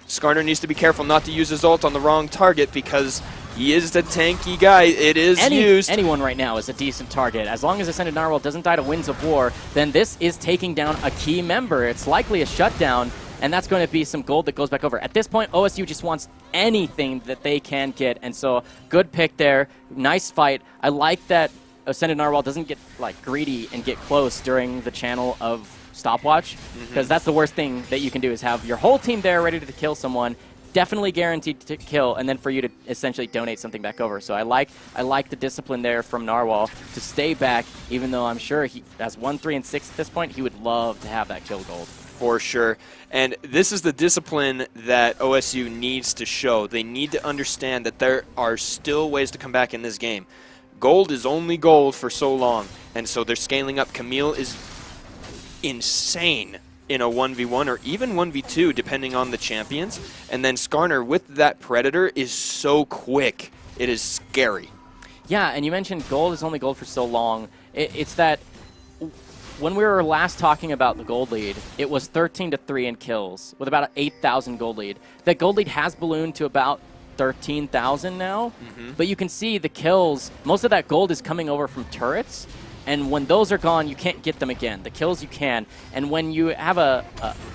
Skarner needs to be careful not to use his ult on the wrong target because He is the tanky guy. It is used. Anyone right now is a decent target. As long as Ascended Narwhal doesn't die to Winds of War, then this is taking down a key member. It's likely a shutdown, and that's going to be some gold that goes back over. At this point, OSU just wants anything that they can get, and so good pick there. Nice fight. I like that Ascended Narwhal doesn't get like greedy and get close during the channel of stopwatch, because that's the worst thing that you can do is have your whole team there ready to kill someone, definitely guaranteed to kill, and then for you to essentially donate something back over. So I like the discipline there from Narwhal to stay back, even though I'm sure he has 1, 3, and 6 at this point. He would love to have that kill gold. For sure. And this is the discipline that OSU needs to show. They need to understand that there are still ways to come back in this game. Gold is only gold for so long, and so they're scaling up. Camille is insane in a 1v1 or even 1v2 depending on the champions, and then Skarner with that Predator is so quick. It is scary. Yeah, and you mentioned gold is only gold for so long. It's that when we were last talking about the gold lead, it was 13-3 in kills with about an 8,000 gold lead. That gold lead has ballooned to about 13,000 now, but you can see the kills, most of that gold is coming over from turrets, and when those are gone, you can't get them again. The kills you can, and when you have a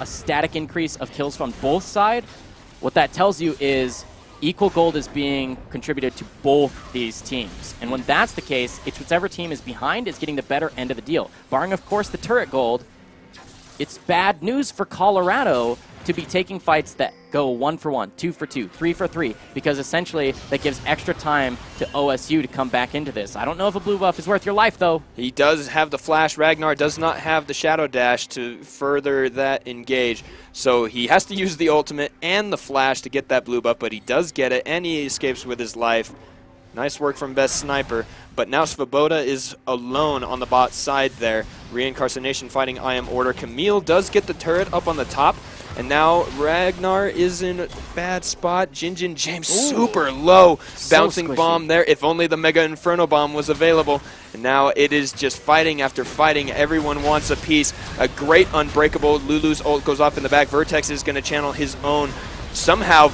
static increase of kills from both sides, what that tells you is equal gold is being contributed to both these teams. And when that's the case, it's whichever team is behind is getting the better end of the deal. Barring, of course, the turret gold, it's bad news for Colorado to be taking fights that go 1 for 1, 2 for 2, 3 for 3, because essentially that gives extra time to OSU to come back into this. I don't know if a blue buff is worth your life, though. He does have the flash. Ragnar does not have the shadow dash to further that engage, so he has to use the ultimate and the flash to get that blue buff, but he does get it, and he escapes with his life. Nice work from Best Sniper, but now Svoboda is alone on the bot side there. Reincarnation fighting I Am Order. Camille does get the turret up on the top, and now Ragnar is in a bad spot. Jinjin James super low. Bouncing squishy. bomb there. If only the Mega Inferno Bomb was available. And now it is just fighting after fighting. Everyone wants a piece. A great Unbreakable. Lulu's ult goes off in the back. Vertex is going to channel his own. Somehow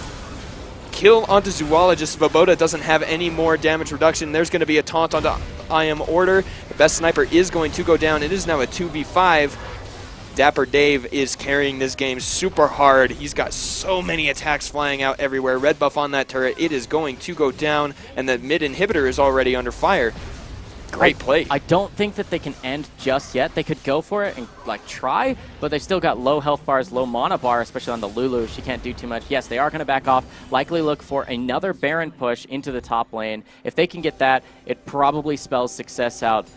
kill onto Zoologist. Svoboda doesn't have any more damage reduction. There's going to be a taunt onto I Am Order. The Best Sniper is going to go down. It is now a 2v5. Dapper Dave is carrying this game super hard. He's got so many attacks flying out everywhere. Red buff on that turret. It is going to go down, and the mid inhibitor is already under fire. Great play. I don't think that they can end just yet. They could go for it and like try, but they still got low health bars, low mana bar, especially on the Lulu. She can't do too much. Yes, they are going to back off. Likely look for another Baron push into the top lane. If they can get that, it probably spells success out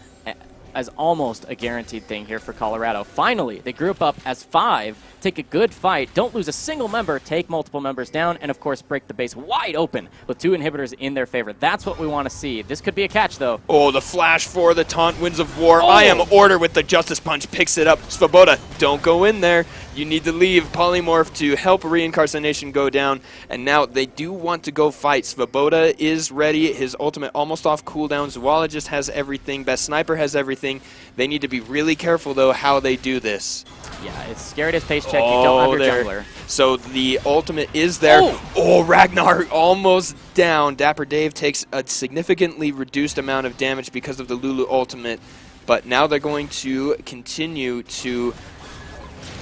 as almost a guaranteed thing here for Colorado. Finally, they group up as 5, take a good fight, don't lose a single member, take multiple members down, and of course break the base wide open with 2 inhibitors in their favor. That's what we want to see. This could be a catch, though. Oh, the flash for the taunt, Winds of War. I Am Order with the Justice Punch, picks it up. Svoboda, don't go in there. You need to leave Polymorph to help Reincarnation go down. And now they do want to go fight. Svoboda is ready. His ultimate almost off cooldown. Zoologist has everything. Best Sniper has everything. They need to be really careful, though, how they do this. Yeah, it's scary to face check. You don't have your jungler. So the ultimate is there. Oh, Ragnar almost down. Dapper Dave takes a significantly reduced amount of damage because of the Lulu ultimate. But now they're going to continue to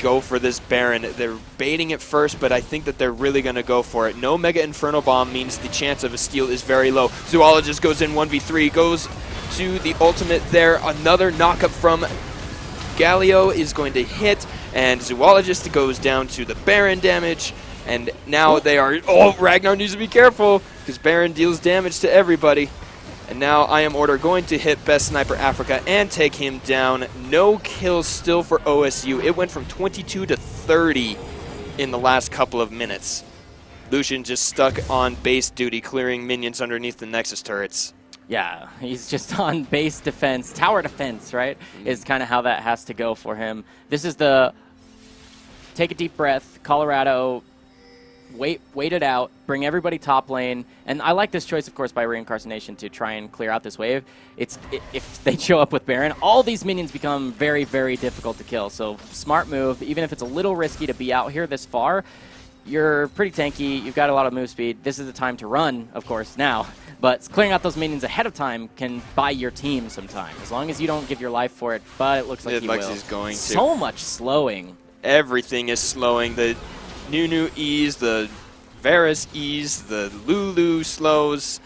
go for this Baron. They're baiting it first, but I think that they're really going to go for it. No Mega Inferno Bomb means the chance of a steal is very low. Zoologist goes in 1v3, goes to the ultimate there. Another knockup from Galio is going to hit, and Zoologist goes down to the Baron damage. And now they are... Oh, Ragnar needs to be careful, because Baron deals damage to everybody. And now I Am Order going to hit Best Sniper Africa and take him down. No kills still for OSU. It went from 22 to 30 in the last couple of minutes. Lucian just stuck on base duty, clearing minions underneath the Nexus turrets. Yeah, he's just on base defense, tower defense, right? Is kind of how that has to go for him. This is the take a deep breath, Colorado, wait it out, bring everybody top lane. And I like this choice, of course, by Reincarnation to try and clear out this wave. If they show up with Baron, all these minions become very, very difficult to kill. So smart move, even if it's a little risky to be out here this far, you're pretty tanky, you've got a lot of move speed. This is the time to run, of course, now. But clearing out those minions ahead of time can buy your team some time, as long as you don't give your life for it, but it looks like he will. He's going to. So much slowing. Everything is slowing. The Nunu E's, the Varus E's, the Lulu slows,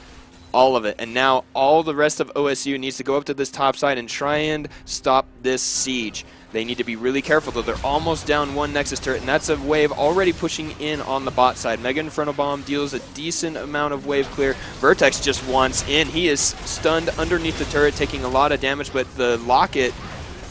all of it. And now all the rest of OSU needs to go up to this top side and try and stop this siege. They need to be really careful, though. They're almost down one Nexus turret, and that's a wave already pushing in on the bot side. Mega Inferno Bomb deals a decent amount of wave clear. Vertex just wants in. He is stunned underneath the turret, taking a lot of damage, but the Locket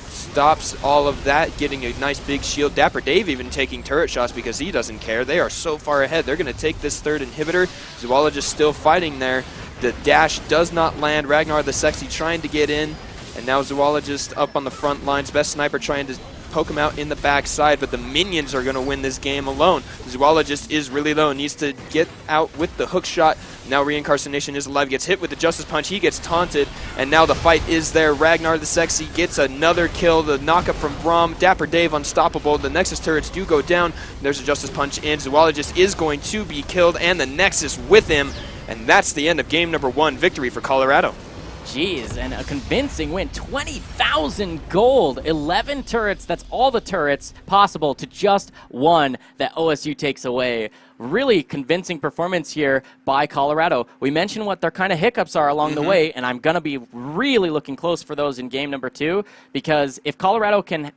stops all of that, getting a nice big shield. Dapper Dave even taking turret shots because he doesn't care. They are so far ahead. They're going to take this third inhibitor. Zoologist still fighting there. The dash does not land. Ragnar the Sexy trying to get in. And now Zoologist up on the front lines. Best Sniper trying to poke him out in the backside, but the minions are going to win this game alone. Zoologist is really low, needs to get out with the hook shot. Now Reincarnation is alive, gets hit with the Justice Punch, he gets taunted, and now the fight is there. Ragnar the Sexy gets another kill, the knockup from Braum. Dapper Dave unstoppable. The Nexus turrets do go down. There's a Justice Punch in. Zoologist is going to be killed, and the Nexus with him, and that's the end of game number 1. Victory for Colorado. Jeez, and a convincing win. 20,000 gold, 11 turrets. That's all the turrets possible to just one that OSU takes away. Really convincing performance here by Colorado. We mentioned what their kind of hiccups are along the way, and I'm going to be really looking close for those in game number 2, because if Colorado can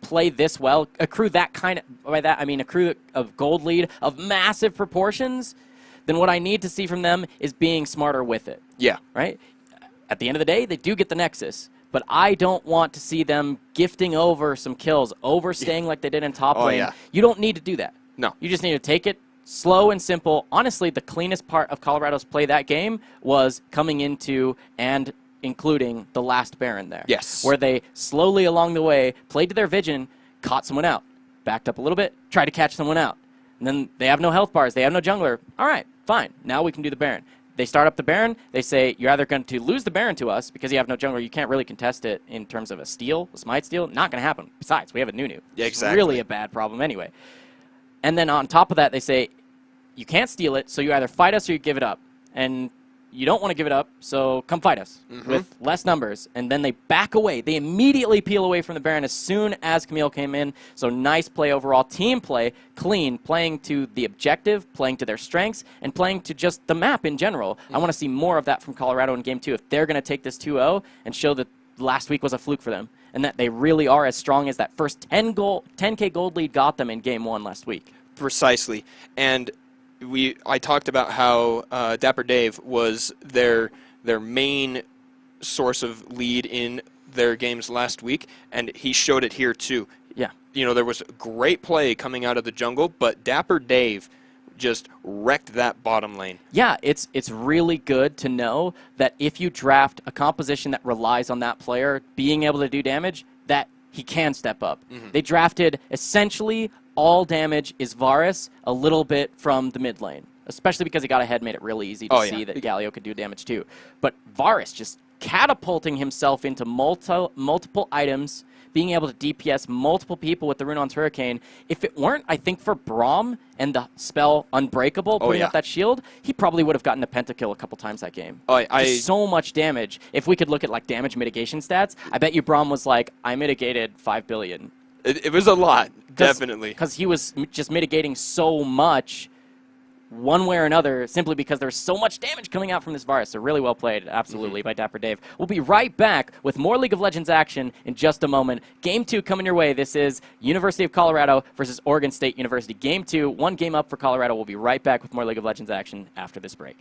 play this well, accrue that kind of, by that I mean accrue of gold lead of massive proportions, then what I need to see from them is being smarter with it. Yeah. Right? At the end of the day, they do get the Nexus, but I don't want to see them gifting over some kills, overstaying like they did in top lane. Yeah. You don't need to do that. No. You just need to take it slow and simple. Honestly, the cleanest part of Colorado's play that game was coming into and including the last Baron there. Yes. Where they slowly along the way played to their vision, caught someone out, backed up a little bit, tried to catch someone out. And then they have no health bars, they have no jungler. All right, fine. Now we can do the Baron. They start up the Baron. They say, you're either going to lose the Baron to us because you have no jungler. You can't really contest it in terms of a steal, a smite steal. Not going to happen. Besides, we have a Nunu. Yeah, exactly. It's really a bad problem anyway. And then on top of that, they say, you can't steal it, so you either fight us or you give it up. And you don't want to give it up, so come fight us with less numbers. And then they back away. They immediately peel away from the Baron as soon as Camille came in. So nice play overall. Team play, clean, playing to the objective, playing to their strengths, and playing to just the map in general. I want to see more of that from Colorado in Game 2 if they're going to take this 2-0 and show that last week was a fluke for them and that they really are as strong as that first 10K gold lead got them in Game 1 last week. Precisely. And I talked about how Dapper Dave was their main source of lead in their games last week, and he showed it here too. Yeah. You know, there was great play coming out of the jungle, but Dapper Dave just wrecked that bottom lane. Yeah, it's really good to know that if you draft a composition that relies on that player being able to do damage, that he can step up. They drafted essentially all damage is Varus, a little bit from the mid lane, especially because he got ahead, made it really easy to see that Galio could do damage too. But Varus just catapulting himself into multiple items, being able to DPS multiple people with the Rune on Hurricane. If it weren't, I think, for Braum and the spell Unbreakable, putting up that shield, he probably would have gotten a pentakill a couple times that game. Just so much damage. If we could look at like damage mitigation stats, I bet you Braum was like, I mitigated 5 billion. It was a lot, definitely. Because he was just mitigating so much one way or another simply because there's so much damage coming out from this Varus. So really well played, absolutely, by Dapper Dave. We'll be right back with more League of Legends action in just a moment. Game 2 coming your way. This is University of Colorado versus Oregon State University. Game 2, 1 game up for Colorado. We'll be right back with more League of Legends action after this break.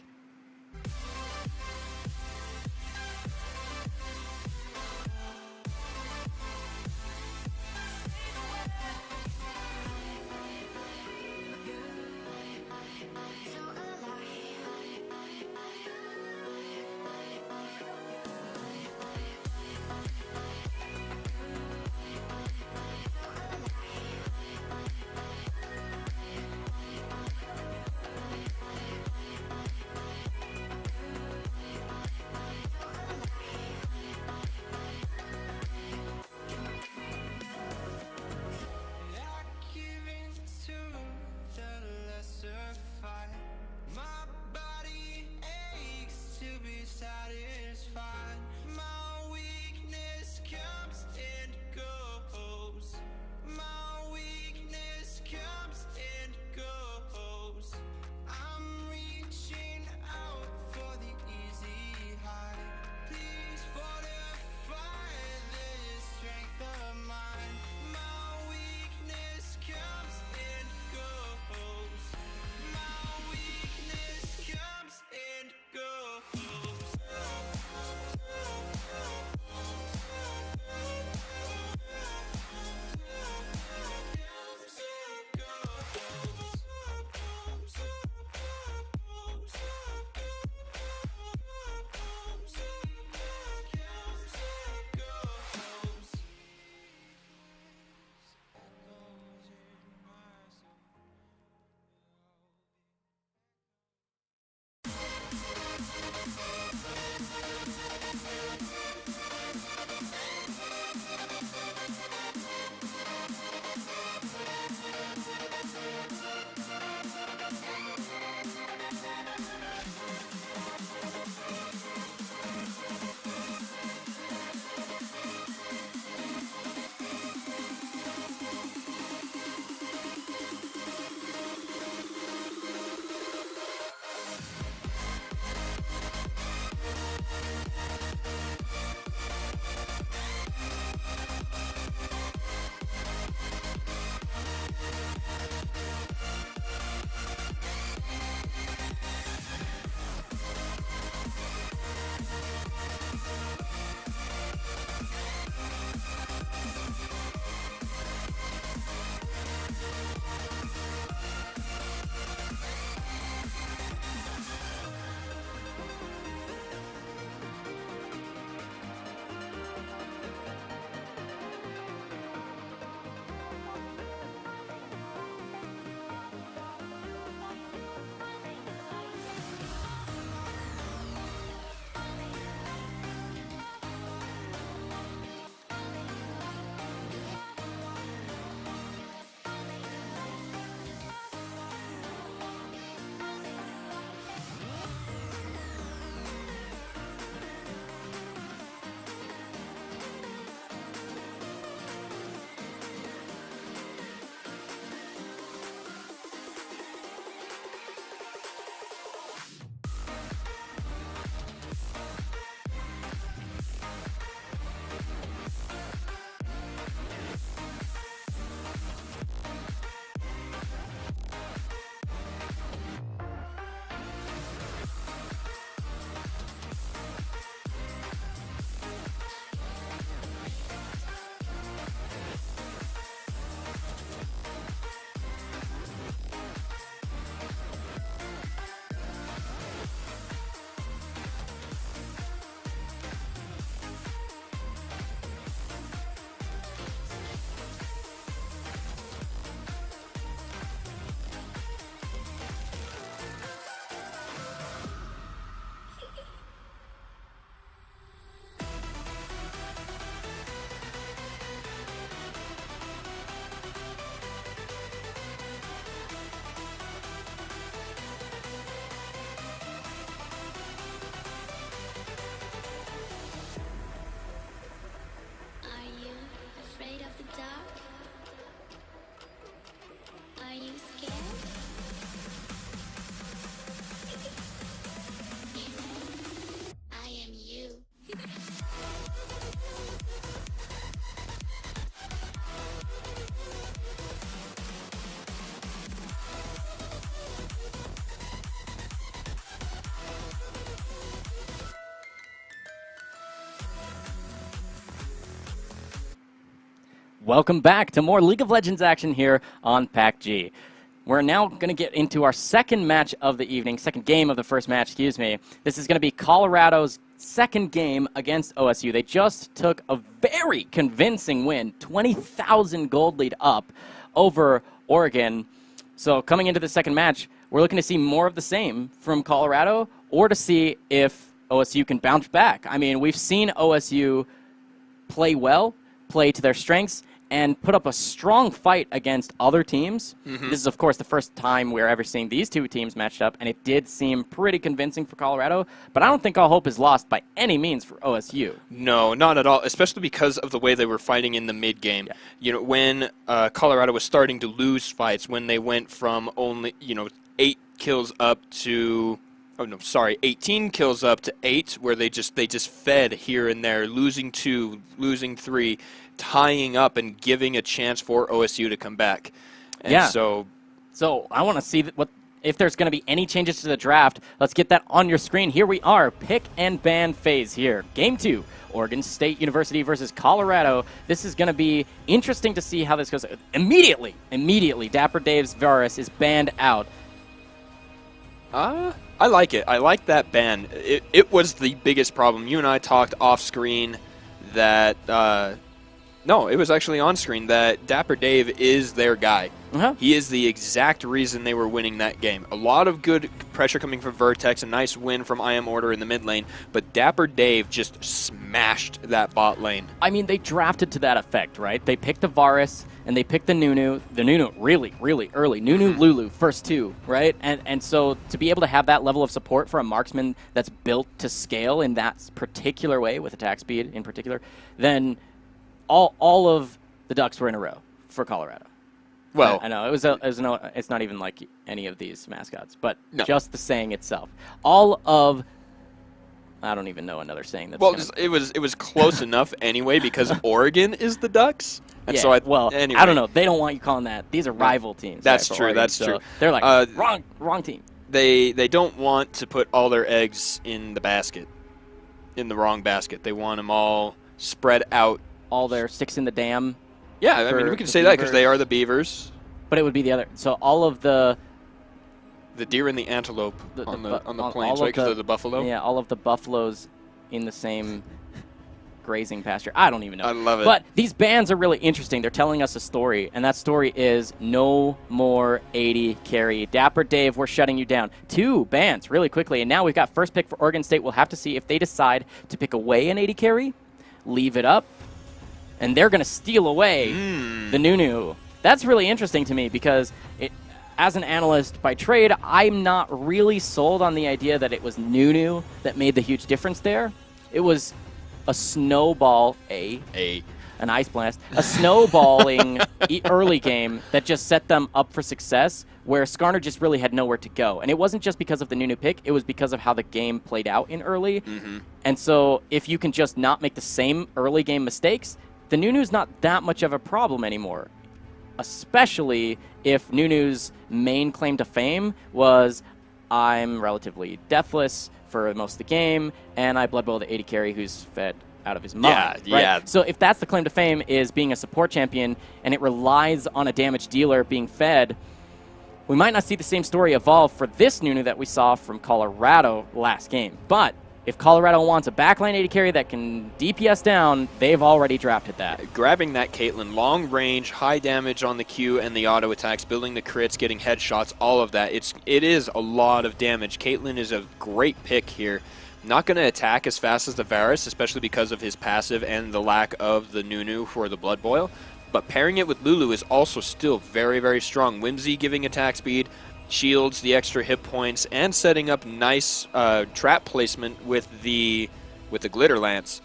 Welcome back to more League of Legends action here on PACG. We're now going to get into our second match of the evening, second game of the first match, excuse me. This is going to be Colorado's second game against OSU. They just took a very convincing win, 20,000 gold lead up over Oregon. So coming into the second match, we're looking to see more of the same from Colorado or to see if OSU can bounce back. I mean, we've seen OSU play well, play to their strengths, and put up a strong fight against other teams. This is, of course, the first time we're ever seeing these two teams matched up, and it did seem pretty convincing for Colorado, but I don't think all hope is lost by any means for OSU. No, not at all, especially because of the way they were fighting in the mid-game. Yeah. You know, when Colorado was starting to lose fights, when they went from only, 8 kills up to... Oh, no, sorry, 18 kills up to 8, where they just fed here and there, losing 2, losing 3, tying up and giving a chance for OSU to come back. And yeah. So I want to see if there's going to be any changes to the draft. Let's get that on your screen. Here we are, pick and ban phase here. Game 2, Oregon State University versus Colorado. This is going to be interesting to see how this goes. Immediately, Dapper Dave's Varus is banned out. I like it. I like that ban. It was the biggest problem. You and I talked off screen that no, it was actually on screen that Dapper Dave is their guy. He is the exact reason they were winning that game. A lot of good pressure coming from Vertex, a nice win from I Am Order in the mid lane, but Dapper Dave just smashed that bot lane. I mean, they drafted to that effect, right? They picked the Varus, and they picked the Nunu. The Nunu really, really early. Nunu, Lulu, first 2, right? And so to be able to have that level of support for a marksman that's built to scale in that particular way, with attack speed in particular, then all of the ducks were in a row for Colorado. Well, I know it's not even like any of these mascots, but no. Just the saying itself. All of I don't even know another saying that's. Well, it was close enough anyway because Oregon is the Ducks, and yeah, so anyway. I don't know. They don't want you calling that. These are rival teams. That's true. Oregon, that's so true. They're like wrong team. They don't want to put all their eggs in the basket, in the wrong basket. They want them all spread out. All their sticks in the dam. Yeah, I mean, we can say that because they are the beavers. But it would be the other. So all of the deer and the antelope on the plains, right? Because of the buffalo. Yeah, all of the buffaloes in the same grazing pasture. I don't even know. I love it. But these bans are really interesting. They're telling us a story, and that story is no more 80 carry. Dapper Dave, we're shutting you down. 2 bans really quickly, and now we've got first pick for Oregon State. We'll have to see if they decide to pick away an 80 carry, leave it up, and they're going to steal away the Nunu. That's really interesting to me because as an analyst by trade, I'm not really sold on the idea that it was Nunu that made the huge difference there. It was a snowball, an ice blast, a snowballing early game that just set them up for success where Skarner just really had nowhere to go. And it wasn't just because of the Nunu pick, it was because of how the game played out in early. And so if you can just not make the same early game mistakes, the Nunu's not that much of a problem anymore, especially if Nunu's main claim to fame was I'm relatively deathless for most of the game, and I Blood Bowl the 80 carry who's fed out of his mind. Yeah. Right? So if that's the claim to fame is being a support champion and it relies on a damage dealer being fed, we might not see the same story evolve for this Nunu that we saw from Colorado last game. But if Colorado wants a backline 80 carry that can DPS down, they've already drafted that. Grabbing that Caitlyn, long range, high damage on the Q and the auto attacks, building the crits, getting headshots, all of that. It is a lot of damage. Caitlyn is a great pick here. Not going to attack as fast as the Varus, especially because of his passive and the lack of the Nunu for the Blood Boil. But pairing it with Lulu is also still very, very strong. Whimsy giving attack speed, shields, the extra hit points, and setting up nice trap placement with the Glitter Lance.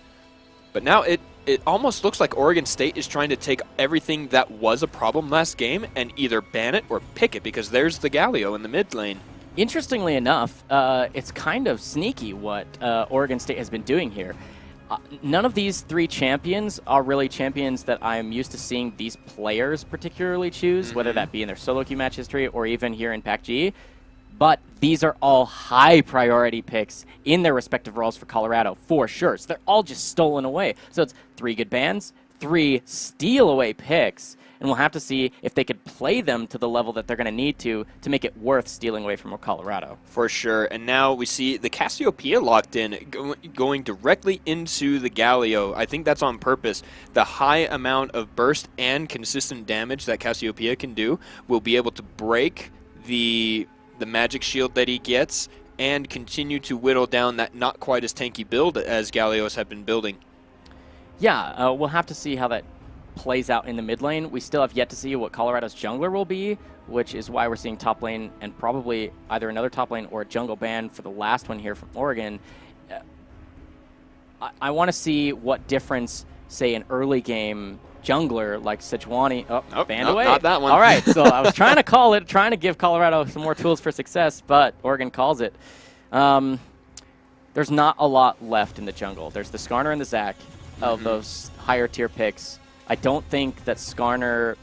But now it almost looks like Oregon State is trying to take everything that was a problem last game and either ban it or pick it, because there's the Galio in the mid lane. Interestingly enough, it's kind of sneaky what Oregon State has been doing here. None of these 3 champions are really champions that I'm used to seeing these players particularly choose, whether that be in their solo queue match history or even here in PACG. But these are all high priority picks in their respective roles for Colorado, for sure. So they're all just stolen away. So it's 3 good bans, 3 steal-away picks, and we'll have to see if they could play them to the level that they're going to need to make it worth stealing away from Colorado. For sure. And now we see the Cassiopeia locked in, going directly into the Galio. I think that's on purpose. The high amount of burst and consistent damage that Cassiopeia can do will be able to break the magic shield that he gets and continue to whittle down that not quite as tanky build as Galios have been building. Yeah, we'll have to see how that plays out in the mid lane. We still have yet to see what Colorado's jungler will be, which is why we're seeing top lane and probably either another top lane or a jungle ban for the last one here from Oregon. I want to see what difference, say, an early game jungler like Sejuani. Banned away. Not that one. All right, so I was trying to call it, trying to give Colorado some more tools for success, but Oregon calls it. There's not a lot left in the jungle. There's the Skarner and the Zac of those higher tier picks. I don't think that Skarner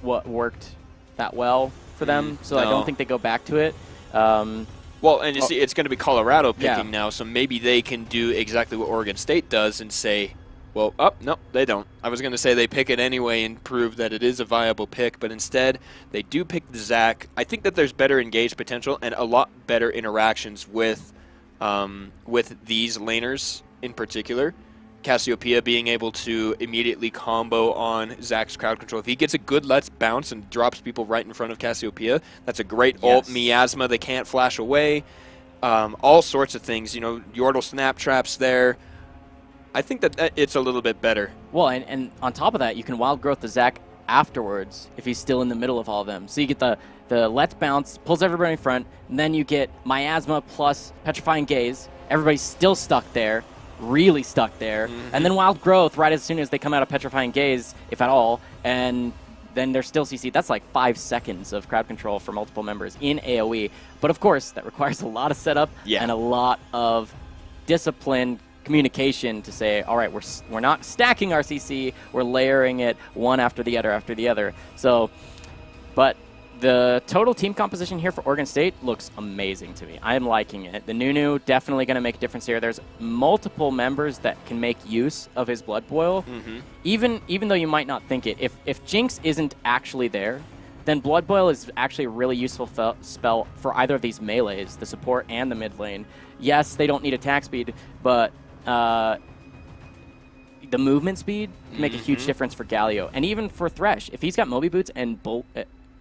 worked that well for them, so no. I don't think they go back to it. Well, and you see, it's going to be Colorado picking now, so maybe they can do exactly what Oregon State does and say, well, no, they don't. I was going to say they pick it anyway and prove that it is a viable pick, but instead they do pick the Zac. I think that there's better engaged potential and a lot better interactions with these laners in particular. Cassiopeia being able to immediately combo on Zac's crowd control. If he gets a good let's bounce and drops people right in front of Cassiopeia, that's a great ult. Miasma, they can't flash away. All sorts of things. You know, Yordle snap traps there. I think that it's a little bit better. Well, and on top of that, you can wild growth the Zac afterwards if he's still in the middle of all of them. So you get the let's bounce, pulls everybody in front, and then you get Miasma plus Petrifying Gaze. Everybody's still stuck there. Really stuck there, and then wild growth right as soon as they come out of Petrifying Gaze, if at all, and then they're still CC. That's like 5 seconds of crowd control for multiple members in AoE. But of course, that requires a lot of setup and a lot of disciplined communication to say, all right, we're not stacking our CC, we're layering it one after the other. So, but the total team composition here for Oregon State looks amazing to me. I am liking it. The Nunu definitely going to make a difference here. There's multiple members that can make use of his Blood Boil, even though you might not think it. If Jinx isn't actually there, then Blood Boil is actually a really useful spell for either of these melees, the support and the mid lane. Yes, they don't need attack speed, but the movement speed can make a huge difference for Galio. And even for Thresh, if he's got Moby Boots and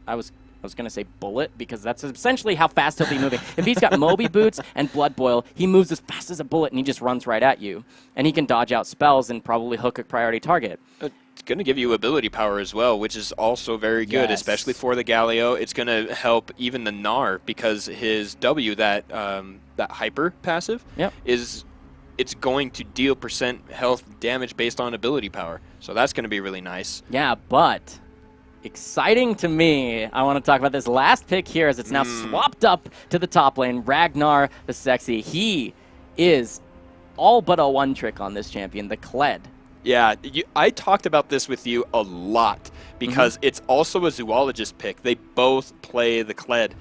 I was going to say bullet because that's essentially how fast he'll be moving. If he's got Moby Boots and Blood Boil, he moves as fast as a bullet and he just runs right at you. And he can dodge out spells and probably hook a priority target. It's going to give you ability power as well, which is also very good, especially for the Galio. It's going to help even the Gnar because his W, that hyper passive, it's going to deal % health damage based on ability power. So that's going to be really nice. Yeah, but exciting to me. I want to talk about this last pick here as it's now swapped up to the top lane. Ragnar the Sexy. He is all but a one trick on this champion, the Kled. Yeah, I talked about this with you a lot because it's also a zoologist pick. They both play the Kled,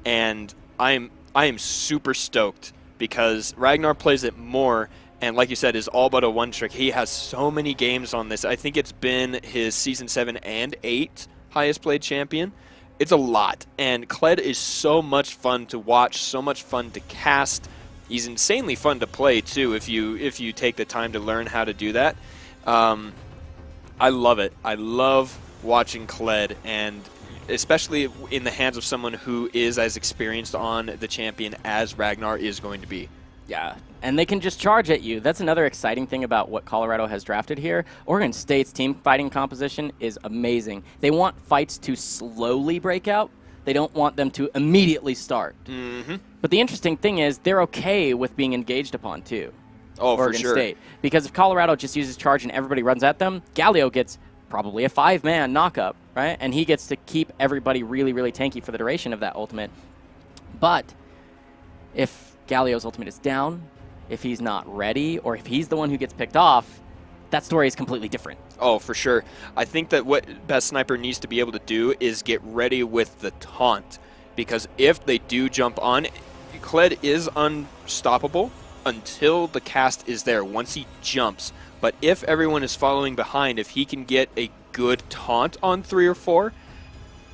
and I am super stoked because Ragnar plays it more, and like you said, is all but a one trick. He has so many games on this. I think it's been his Season 7 and 8 highest played champion. It's a lot, and Kled is so much fun to watch, so much fun to cast. He's insanely fun to play too if you take the time to learn how to do that. I love it. I love watching Kled, and especially in the hands of someone who is as experienced on the champion as Ragnar is going to be. Yeah, and they can just charge at you. That's another exciting thing about what Colorado has drafted here. Oregon State's team fighting composition is amazing. They want fights to slowly break out. They don't want them to immediately start. But the interesting thing is they're okay with being engaged upon, too. Oh, Oregon for sure. State. Because if Colorado just uses charge and everybody runs at them, Galio gets probably a 5-man knockup, right? And he gets to keep everybody really, really tanky for the duration of that ultimate. But if Galio's ultimate is down, if he's not ready, or if he's the one who gets picked off, that story is completely different. Oh, for sure. I think that what Best Sniper needs to be able to do is get ready with the taunt. Because if they do jump on, Kled is unstoppable until the cast is there. Once he jumps, But if everyone is following behind, if he can get a good taunt on 3 or 4,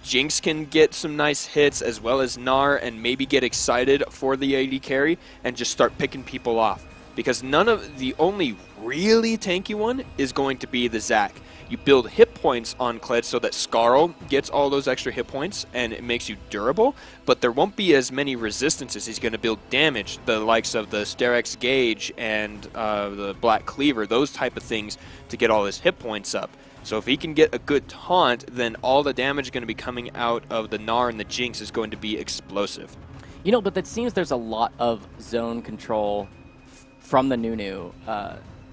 Jinx can get some nice hits as well as Gnar and maybe get excited for the AD carry and just start picking people off. Because the only really tanky one is going to be the Zac. You build hit points on Kled so that Skarl gets all those extra hit points and it makes you durable, but there won't be as many resistances. He's going to build damage, the likes of the Sterex Gauge and the Black Cleaver, those type of things to get all his hit points up. So if he can get a good taunt, then all the damage going to be coming out of the Gnar and the Jinx is going to be explosive. You know, but it seems there's a lot of zone control from the Nunu.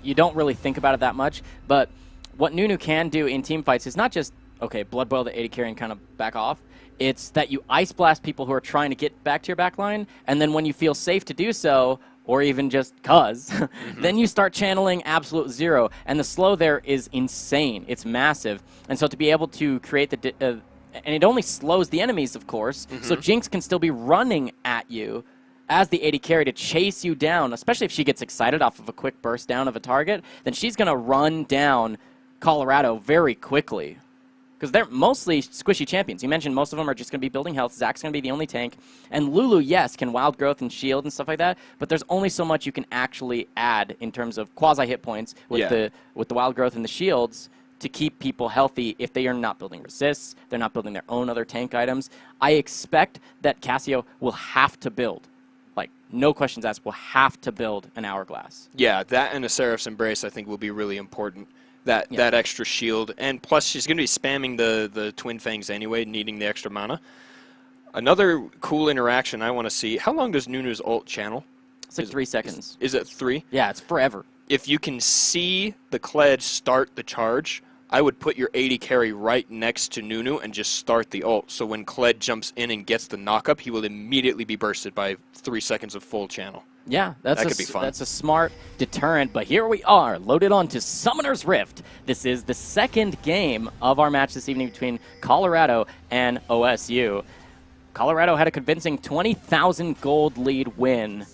You don't really think about it that much, but what Nunu can do in team fights is not just, okay, blood boil the AD carry and kind of back off. It's that you ice blast people who are trying to get back to your back line, and then when you feel safe to do so, or even just cuz, then you start channeling absolute zero. And the slow there is insane. It's massive. And so to be able to create the... and it only slows the enemies, of course, so Jinx can still be running at you as the AD carry to chase you down, especially if she gets excited off of a quick burst down of a target, then she's going to run down Colorado very quickly. Because they're mostly squishy champions. You mentioned most of them are just going to be building health. Zac's going to be the only tank. And Lulu, yes, can wild growth and shield and stuff like that, but there's only so much you can actually add in terms of quasi-hit points with the wild growth and the shields to keep people healthy if they are not building resists, they're not building their own other tank items. I expect that Cassio will have to build. Like, no questions asked, will have to build an Hourglass. Yeah, that and a Seraph's Embrace I think will be really important. That extra shield, and plus she's going to be spamming the Twin Fangs anyway, needing the extra mana. Another cool interaction I want to see, how long does Nunu's ult channel? It's like 3 seconds. Is it 3? Yeah, it's forever. If you can see the Kled start the charge, I would put your AD carry right next to Nunu and just start the ult. So when Kled jumps in and gets the knockup, he will immediately be bursted by 3 seconds of full channel. Yeah, that could be fun. That's a smart deterrent, but here we are, loaded on to Summoner's Rift. This is the second game of our match this evening between Colorado and OSU. Colorado had a convincing 20,000 gold lead win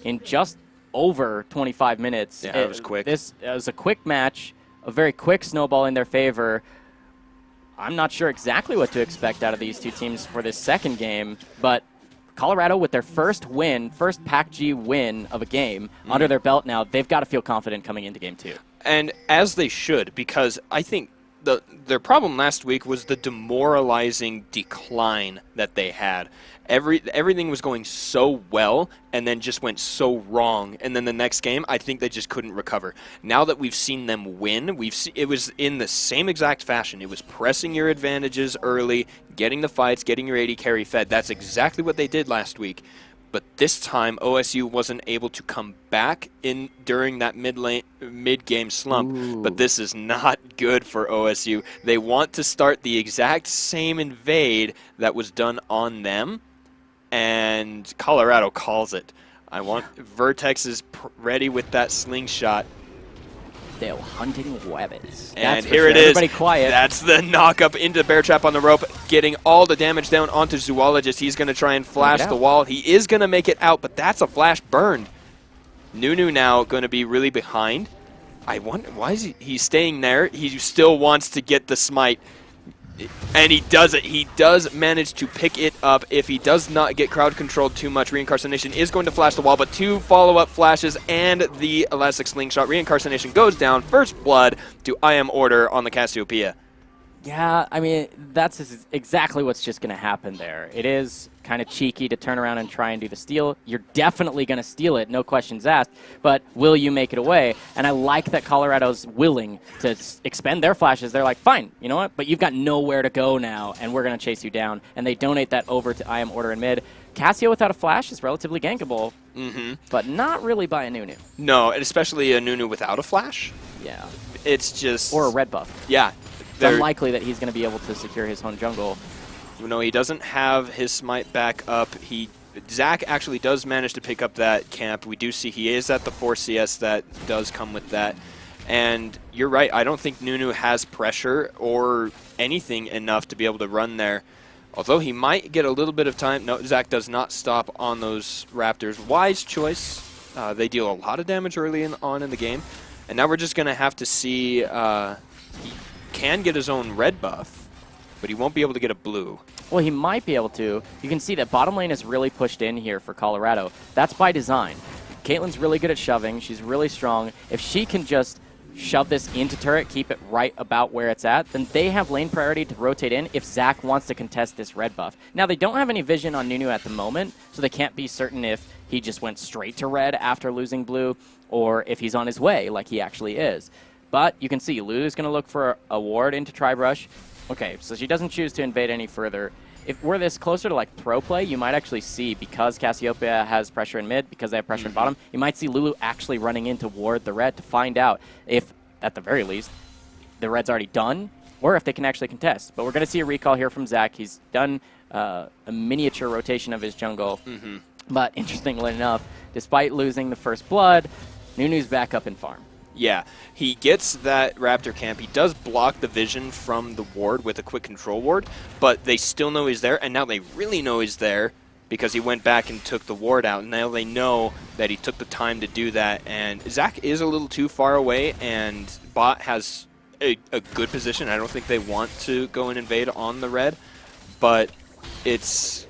in just over 25 minutes. Yeah, it was quick. This was a quick match, a very quick snowball in their favor. I'm not sure exactly what to expect out of these two teams for this second game, but Colorado, with their first win, first PACG win of a game under their belt now, they've got to feel confident coming into game 2. And as they should, because I think their problem last week was the demoralizing decline that they had. Everything was going so well and then just went so wrong. And then the next game, I think they just couldn't recover. Now that we've seen them win, it was in the same exact fashion. It was pressing your advantages early, getting the fights, getting your AD carry fed. That's exactly what they did last week. But this time, OSU wasn't able to come back in during that mid-game slump. Ooh. But this is not good for OSU. They want to start the exact same invade that was done on them, and Colorado calls it. I want Vertex is ready with that slingshot. They're hunting weapons. And here it is. Everybody quiet. That's the knock-up into Bear Trap on the rope, getting all the damage down onto Zoologist. He's going to try and flash the wall. He is going to make it out, but that's a flash burned. Nunu now going to be really behind. I wonder, why is he's staying there? He still wants to get the smite. And he does it. He does manage to pick it up. If he does not get crowd controlled too much, Reincarnation is going to flash the wall, but 2 follow-up flashes and the Elastic Slingshot. Reincarnation goes down. First blood to I Am Order on the Cassiopeia. Yeah, I mean, that's exactly what's just going to happen there. It is kind of cheeky to turn around and try and do the steal. You're definitely going to steal it, no questions asked, but will you make it away? And I like that Colorado's willing to expend their flashes. They're like, fine, you know what? But you've got nowhere to go now, and we're going to chase you down. And they donate that over to I Am Order in mid. Cassio without a flash is relatively gankable, but not really by a Nunu. No, and especially a Nunu without a flash. Yeah. It's just... Or a red buff. Yeah. It's unlikely that he's going to be able to secure his own jungle. No, he doesn't have his smite back up. Zac actually does manage to pick up that camp. We do see he is at the 4 CS that does come with that. And you're right, I don't think Nunu has pressure or anything enough to be able to run there. Although he might get a little bit of time. No, Zac does not stop on those Raptors. Wise choice. They deal a lot of damage early on in the game. And now we're just going to have to see, he can get his own red buff, but he won't be able to get a blue. Well, he might be able to. You can see that bottom lane is really pushed in here for Colorado. That's by design. Caitlyn's really good at shoving. She's really strong. If she can just shove this into turret, keep it right about where it's at, then they have lane priority to rotate in if Zach wants to contest this red buff. Now, they don't have any vision on Nunu at the moment, so they can't be certain if he just went straight to red after losing blue or if he's on his way like he actually is. But you can see Lulu's going to look for a ward into Tribrush. Okay, so she doesn't choose to invade any further. If we're this closer to like pro play, you might actually see, because Cassiopeia has pressure in mid, because they have pressure in bottom, you might see Lulu actually running in to ward the red to find out if, at the very least, the red's already done, or if they can actually contest. But we're going to see a recall here from Zach. He's done a miniature rotation of his jungle. But interestingly enough, despite losing the first blood, Nunu's back up in farm. Yeah, he gets that Raptor camp. He does block the vision from the ward with a quick control ward, but they still know he's there, and now they really know he's there because he went back and took the ward out. Now they know that he took the time to do that, and Zach is a little too far away, and bot has a good position. I don't think they want to go and invade on the red, but it's,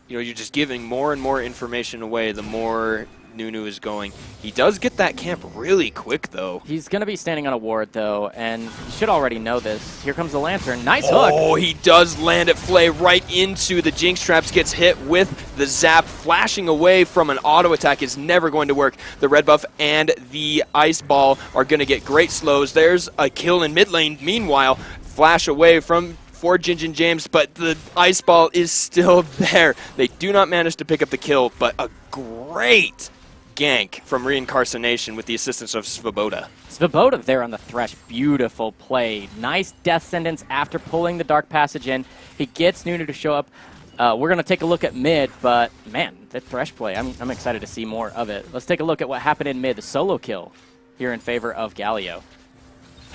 you know, you're just giving more and more information away the more Nunu is going. He does get that camp really quick, though. He's going to be standing on a ward, though, and he should already know this. Here comes the Lantern. Nice hook. Oh, he does land it, Flay, right into the Jinx traps, gets hit with the zap. Flashing away from an auto attack is never going to work. The red buff and the ice ball are going to get great slows. There's a kill in mid lane. Meanwhile, flash away from for Jinjin James, but the ice ball is still there. They do not manage to pick up the kill, but a great gank from Reincarnation with the assistance of Svoboda. Svoboda there on the Thresh. Beautiful play. Nice death sentence after pulling the Dark Passage in. He gets Nunu to show up. We're going to take a look at mid, but man, that Thresh play, I'm excited to see more of it. Let's take a look at what happened in mid. The solo kill here in favor of Galio.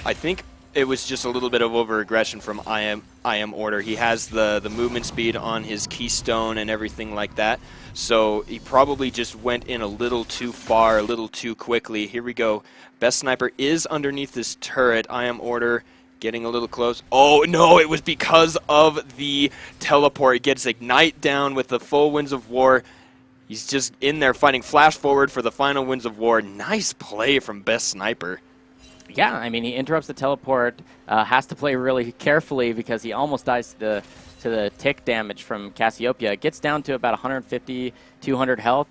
I think it was just a little bit of over-aggression from I am Order. He has the movement speed on his keystone and everything like that, so he probably just went in a little too far, a little too quickly. Here we go. Best Sniper is underneath this turret. I am Order getting a little close. Oh, no, it was because of the teleport. He gets Ignite down with the full Winds of War. He's just in there fighting flash forward for the final Winds of War. Nice play from Best Sniper. Yeah, I mean, he interrupts the teleport, has to play really carefully because he almost dies to the tick damage from Cassiopeia. It gets down to about 150, 200 health,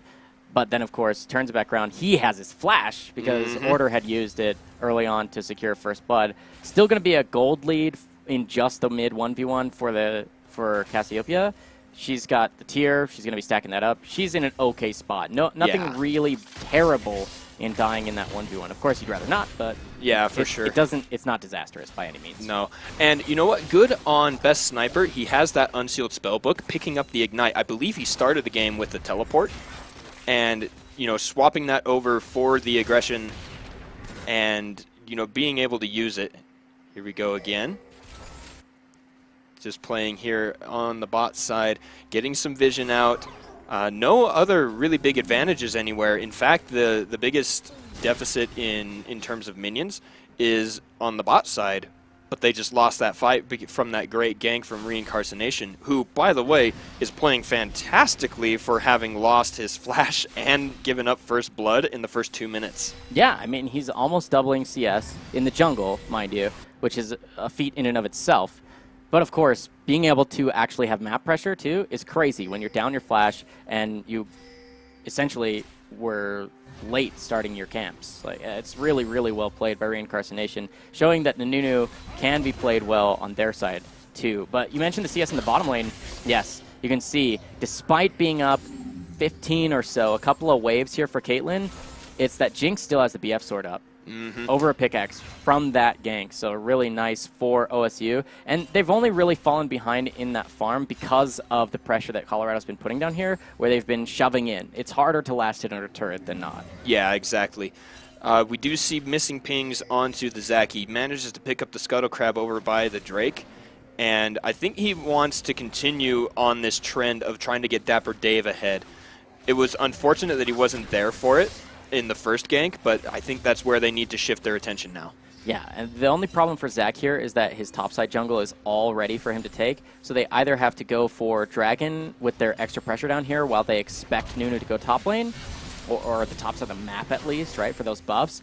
but then, of course, turns it back around. He has his flash because Order had used it early on to secure first blood. Still going to be a gold lead in just the mid 1v1 for Cassiopeia. She's got the tier. She's going to be stacking that up. She's in an okay spot. Nothing really terrible in dying in that 1v1. Of course, you'd rather not, but yeah, for sure. It's not disastrous by any means. No. And you know what? Good on Best Sniper. He has that unsealed spellbook, picking up the Ignite. I believe he started the game with the teleport, and, you know, swapping that over for the aggression and, you know, being able to use it. Here we go again. Just playing here on the bot side, getting some vision out. No other really big advantages anywhere. In fact, the biggest deficit in terms of minions is on the bot side, but they just lost that fight from that great gank from Reincarnation, who, by the way, is playing fantastically for having lost his flash and given up first blood in the first 2 minutes. Yeah, I mean, he's almost doubling CS in the jungle, mind you, which is a feat in and of itself. But of course, being able to actually have map pressure too is crazy when you're down your flash and you essentially were late starting your camps. Like, it's really, really well played by Reincarnation, showing that the Nunu can be played well on their side too. But you mentioned the CS in the bottom lane. Yes, you can see, despite being up 15 or so, a couple of waves here for Caitlyn, it's that Jinx still has the BF sword up. Over a pickaxe from that gank, so really nice for OSU. And they've only really fallen behind in that farm because of the pressure that Colorado's been putting down here, where they've been shoving in. It's harder to last hit under turret than not. Yeah, exactly. We do see missing pings onto the Zac. He manages to pick up the Scuttle Crab over by the Drake, and I think he wants to continue on this trend of trying to get Dapper Dave ahead. It was unfortunate that he wasn't there for it. in the first gank, but I think that's where they need to shift their attention now. Yeah, and the only problem for Zach here is that his topside jungle is all ready for him to take, so they either have to go for Dragon with their extra pressure down here while they expect Nunu to go top lane, or the top side of the map at least, right, for those buffs,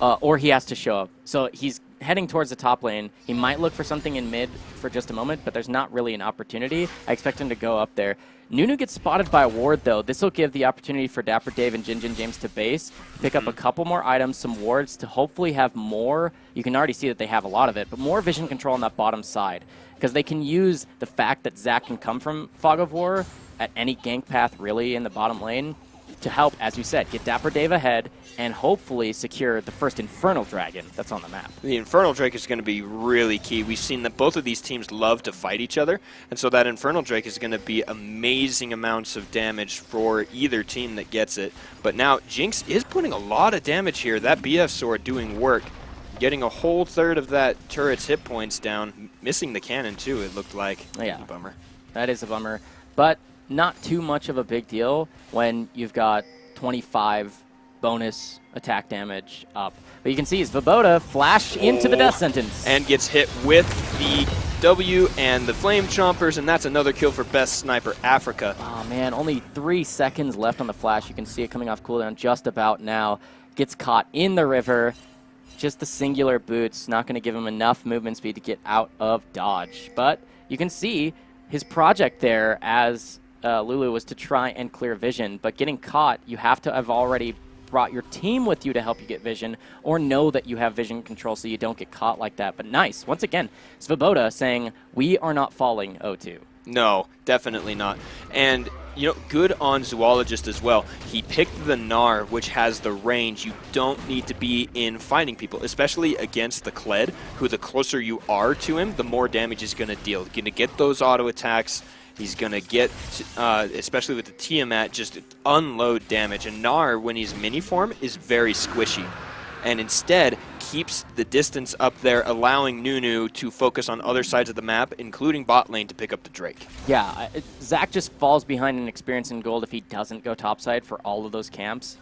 or he has to show up. So he's heading towards the top lane. He might look for something in mid for just a moment, but there's not really an opportunity. I expect him to go up there. Nunu gets spotted by a ward, though. This will give the opportunity for Dapper Dave and Jin James to base, pick up a couple more items, some wards, to hopefully have more. You can already see that they have a lot of it, but more vision control on that bottom side, because they can use the fact that Zach can come from Fog of War at any gank path, really, in the bottom lane, to help, as you said, get Dapper Dave ahead and hopefully secure the first Infernal Dragon that's on the map. The Infernal Drake is going to be really key. We've seen that both of these teams love to fight each other, and so that Infernal Drake is going to be amazing amounts of damage for either team that gets it. But now Jinx is putting a lot of damage here. That BF sword doing work, getting a whole third of that turret's hit points down, missing the cannon too, it looked like. Yeah, Bummer. That is a bummer, but not too much of a big deal when you've got 25 bonus attack damage up. But you can see Svoboda flash into the death sentence. And gets hit with the W and the Flame Chompers, and that's another kill for Best Sniper Africa. Oh man, only 3 seconds left on the flash. You can see it coming off cooldown just about now. Gets caught in the river. Just the singular boots, not going to give him enough movement speed to get out of dodge. But you can see his project there as Lulu was to try and clear vision, but getting caught, you have to have already brought your team with you to help you get vision, or know that you have vision control so you don't get caught like that. But nice, once again, Svoboda saying, we are not falling O2. No, definitely not. And, you know, good on Zoologist as well. He picked the Gnar, which has the range. You don't need to be in fighting people, especially against the Kled, who the closer you are to him, the more damage he's going to deal. Going to get those auto attacks. He's going to get, especially with the Tiamat, just unload damage. And Gnar, when he's mini form, is very squishy. And instead, keeps the distance up there, allowing Nunu to focus on other sides of the map, including bot lane, to pick up the Drake. Yeah, Zach just falls behind in experience in gold if he doesn't go topside for all of those camps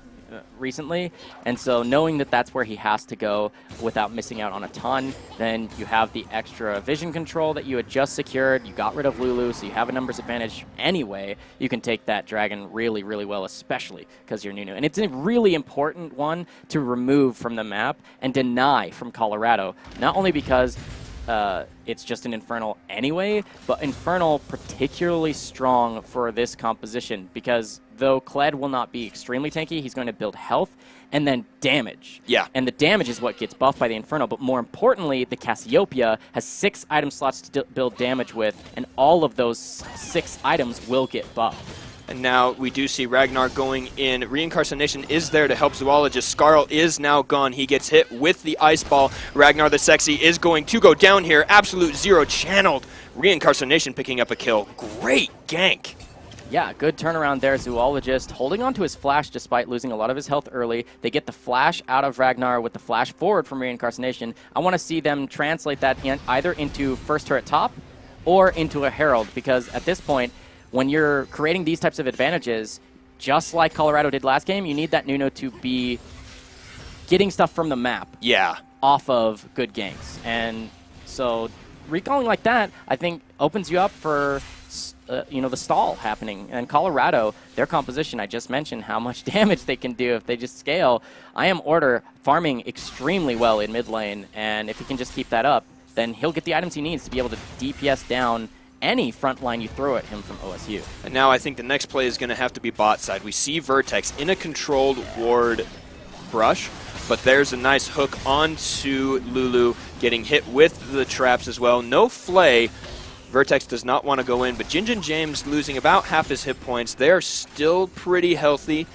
recently. And so knowing that that's where he has to go without missing out on a ton, then you have the extra vision control that you had just secured. You got rid of Lulu, so you have a numbers advantage anyway. You can take that dragon really, really well, especially because you're Nunu. And it's a really important one to remove from the map and deny from Colorado, not only because it's just an Infernal anyway, but Infernal particularly strong for this composition, because though Kled will not be extremely tanky, he's going to build health and then damage. Yeah. And the damage is what gets buffed by the Infernal, but more importantly, the Cassiopeia has 6 item slots to build damage with, and all of those 6 items will get buffed. And now we do see Ragnar going in. Reincarnation is there to help Zoologist. Skarl is now gone. He gets hit with the Ice Ball. Ragnar the Sexy is going to go down here. Absolute Zero channeled. Reincarnation picking up a kill. Great gank. Yeah, good turnaround there. Zoologist holding on to his flash despite losing a lot of his health early. They get the flash out of Ragnar with the flash forward from Reincarnation. I want to see them translate that either into first turret top or into a Herald, because at this point, when you're creating these types of advantages, just like Colorado did last game, you need that Nunu to be getting stuff from the map. Yeah. Off of good ganks. And so recalling like that, I think, opens you up for the stall happening. And Colorado, their composition, I just mentioned how much damage they can do if they just scale. I am Order farming extremely well in mid lane, and if he can just keep that up, then he'll get the items he needs to be able to DPS down any front line you throw at him from OSU. And now I think the next play is going to have to be bot side. We see Vertex in a controlled ward brush, but there's a nice hook onto Lulu, getting hit with the traps as well. No flay. Vertex does not want to go in, but Jin James losing about half his hit points. They're still pretty healthy,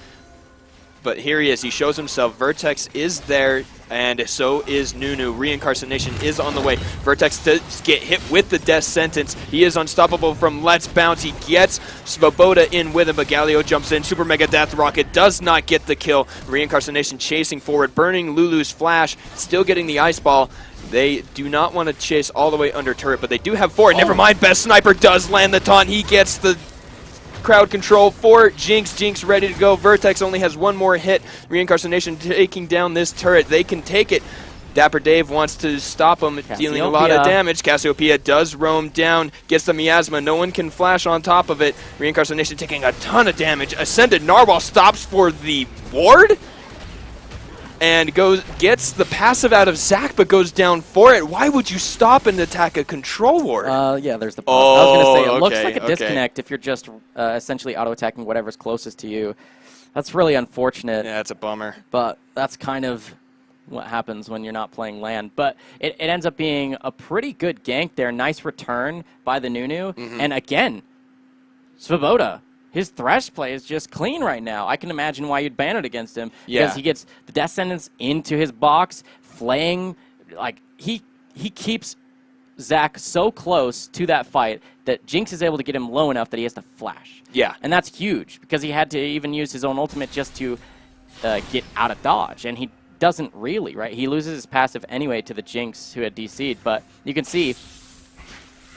but here he is. He shows himself. Vertex is there, and so is Nunu. Reincarnation is on the way. Vertex does get hit with the death sentence. He is unstoppable from Let's Bounce. He gets Svoboda in with him, but Galio jumps in. Super Mega Death Rocket does not get the kill. Reincarnation chasing forward, burning Lulu's flash, still getting the Ice Ball. They do not want to chase all the way under turret, but they do have 4. Never mind, Best Sniper does land the taunt. He gets the crowd control for Jinx. Jinx ready to go. Vertex only has one more hit. Reincarnation taking down this turret. They can take it. Dapper Dave wants to stop him, dealing a lot of damage. Cassiopeia does roam down, gets the miasma. No one can flash on top of it. Reincarnation taking a ton of damage. Ascended Narwhal stops for the ward and gets the passive out of Zach, but goes down for it. Why would you stop and attack a control ward? Yeah, there's the problem. I was going to say, it looks like a disconnect if you're just essentially auto-attacking whatever's closest to you. That's really unfortunate. Yeah, it's a bummer. But that's kind of what happens when you're not playing land. But it ends up being a pretty good gank there. Nice return by the Nunu. And again, Svoboda, his Thresh play is just clean right now. I can imagine why you'd ban it against him. Because he gets the Death Sentence into his box, flaying. Like, he keeps Zach so close to that fight that Jinx is able to get him low enough that he has to flash. Yeah. And that's huge, because he had to even use his own ultimate just to get out of dodge. And he doesn't really, right? He loses his passive anyway to the Jinx, who had DC'd. But you can see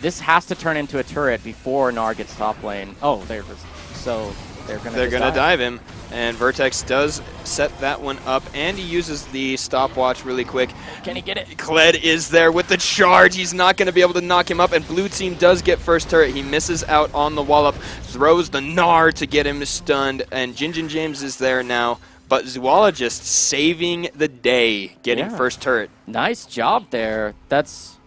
this has to turn into a turret before Gnar gets top lane. Oh, so they're gonna dive him, and Vertex does set that one up, and he uses the stopwatch really quick. Can he get it? Kled is there with the charge. He's not going to be able to knock him up, and blue team does get first turret. He misses out on the wallop, throws the Gnar to get him stunned, and Jinjin James is there now. But Zoologist saving the day, getting first turret. Nice job there. That's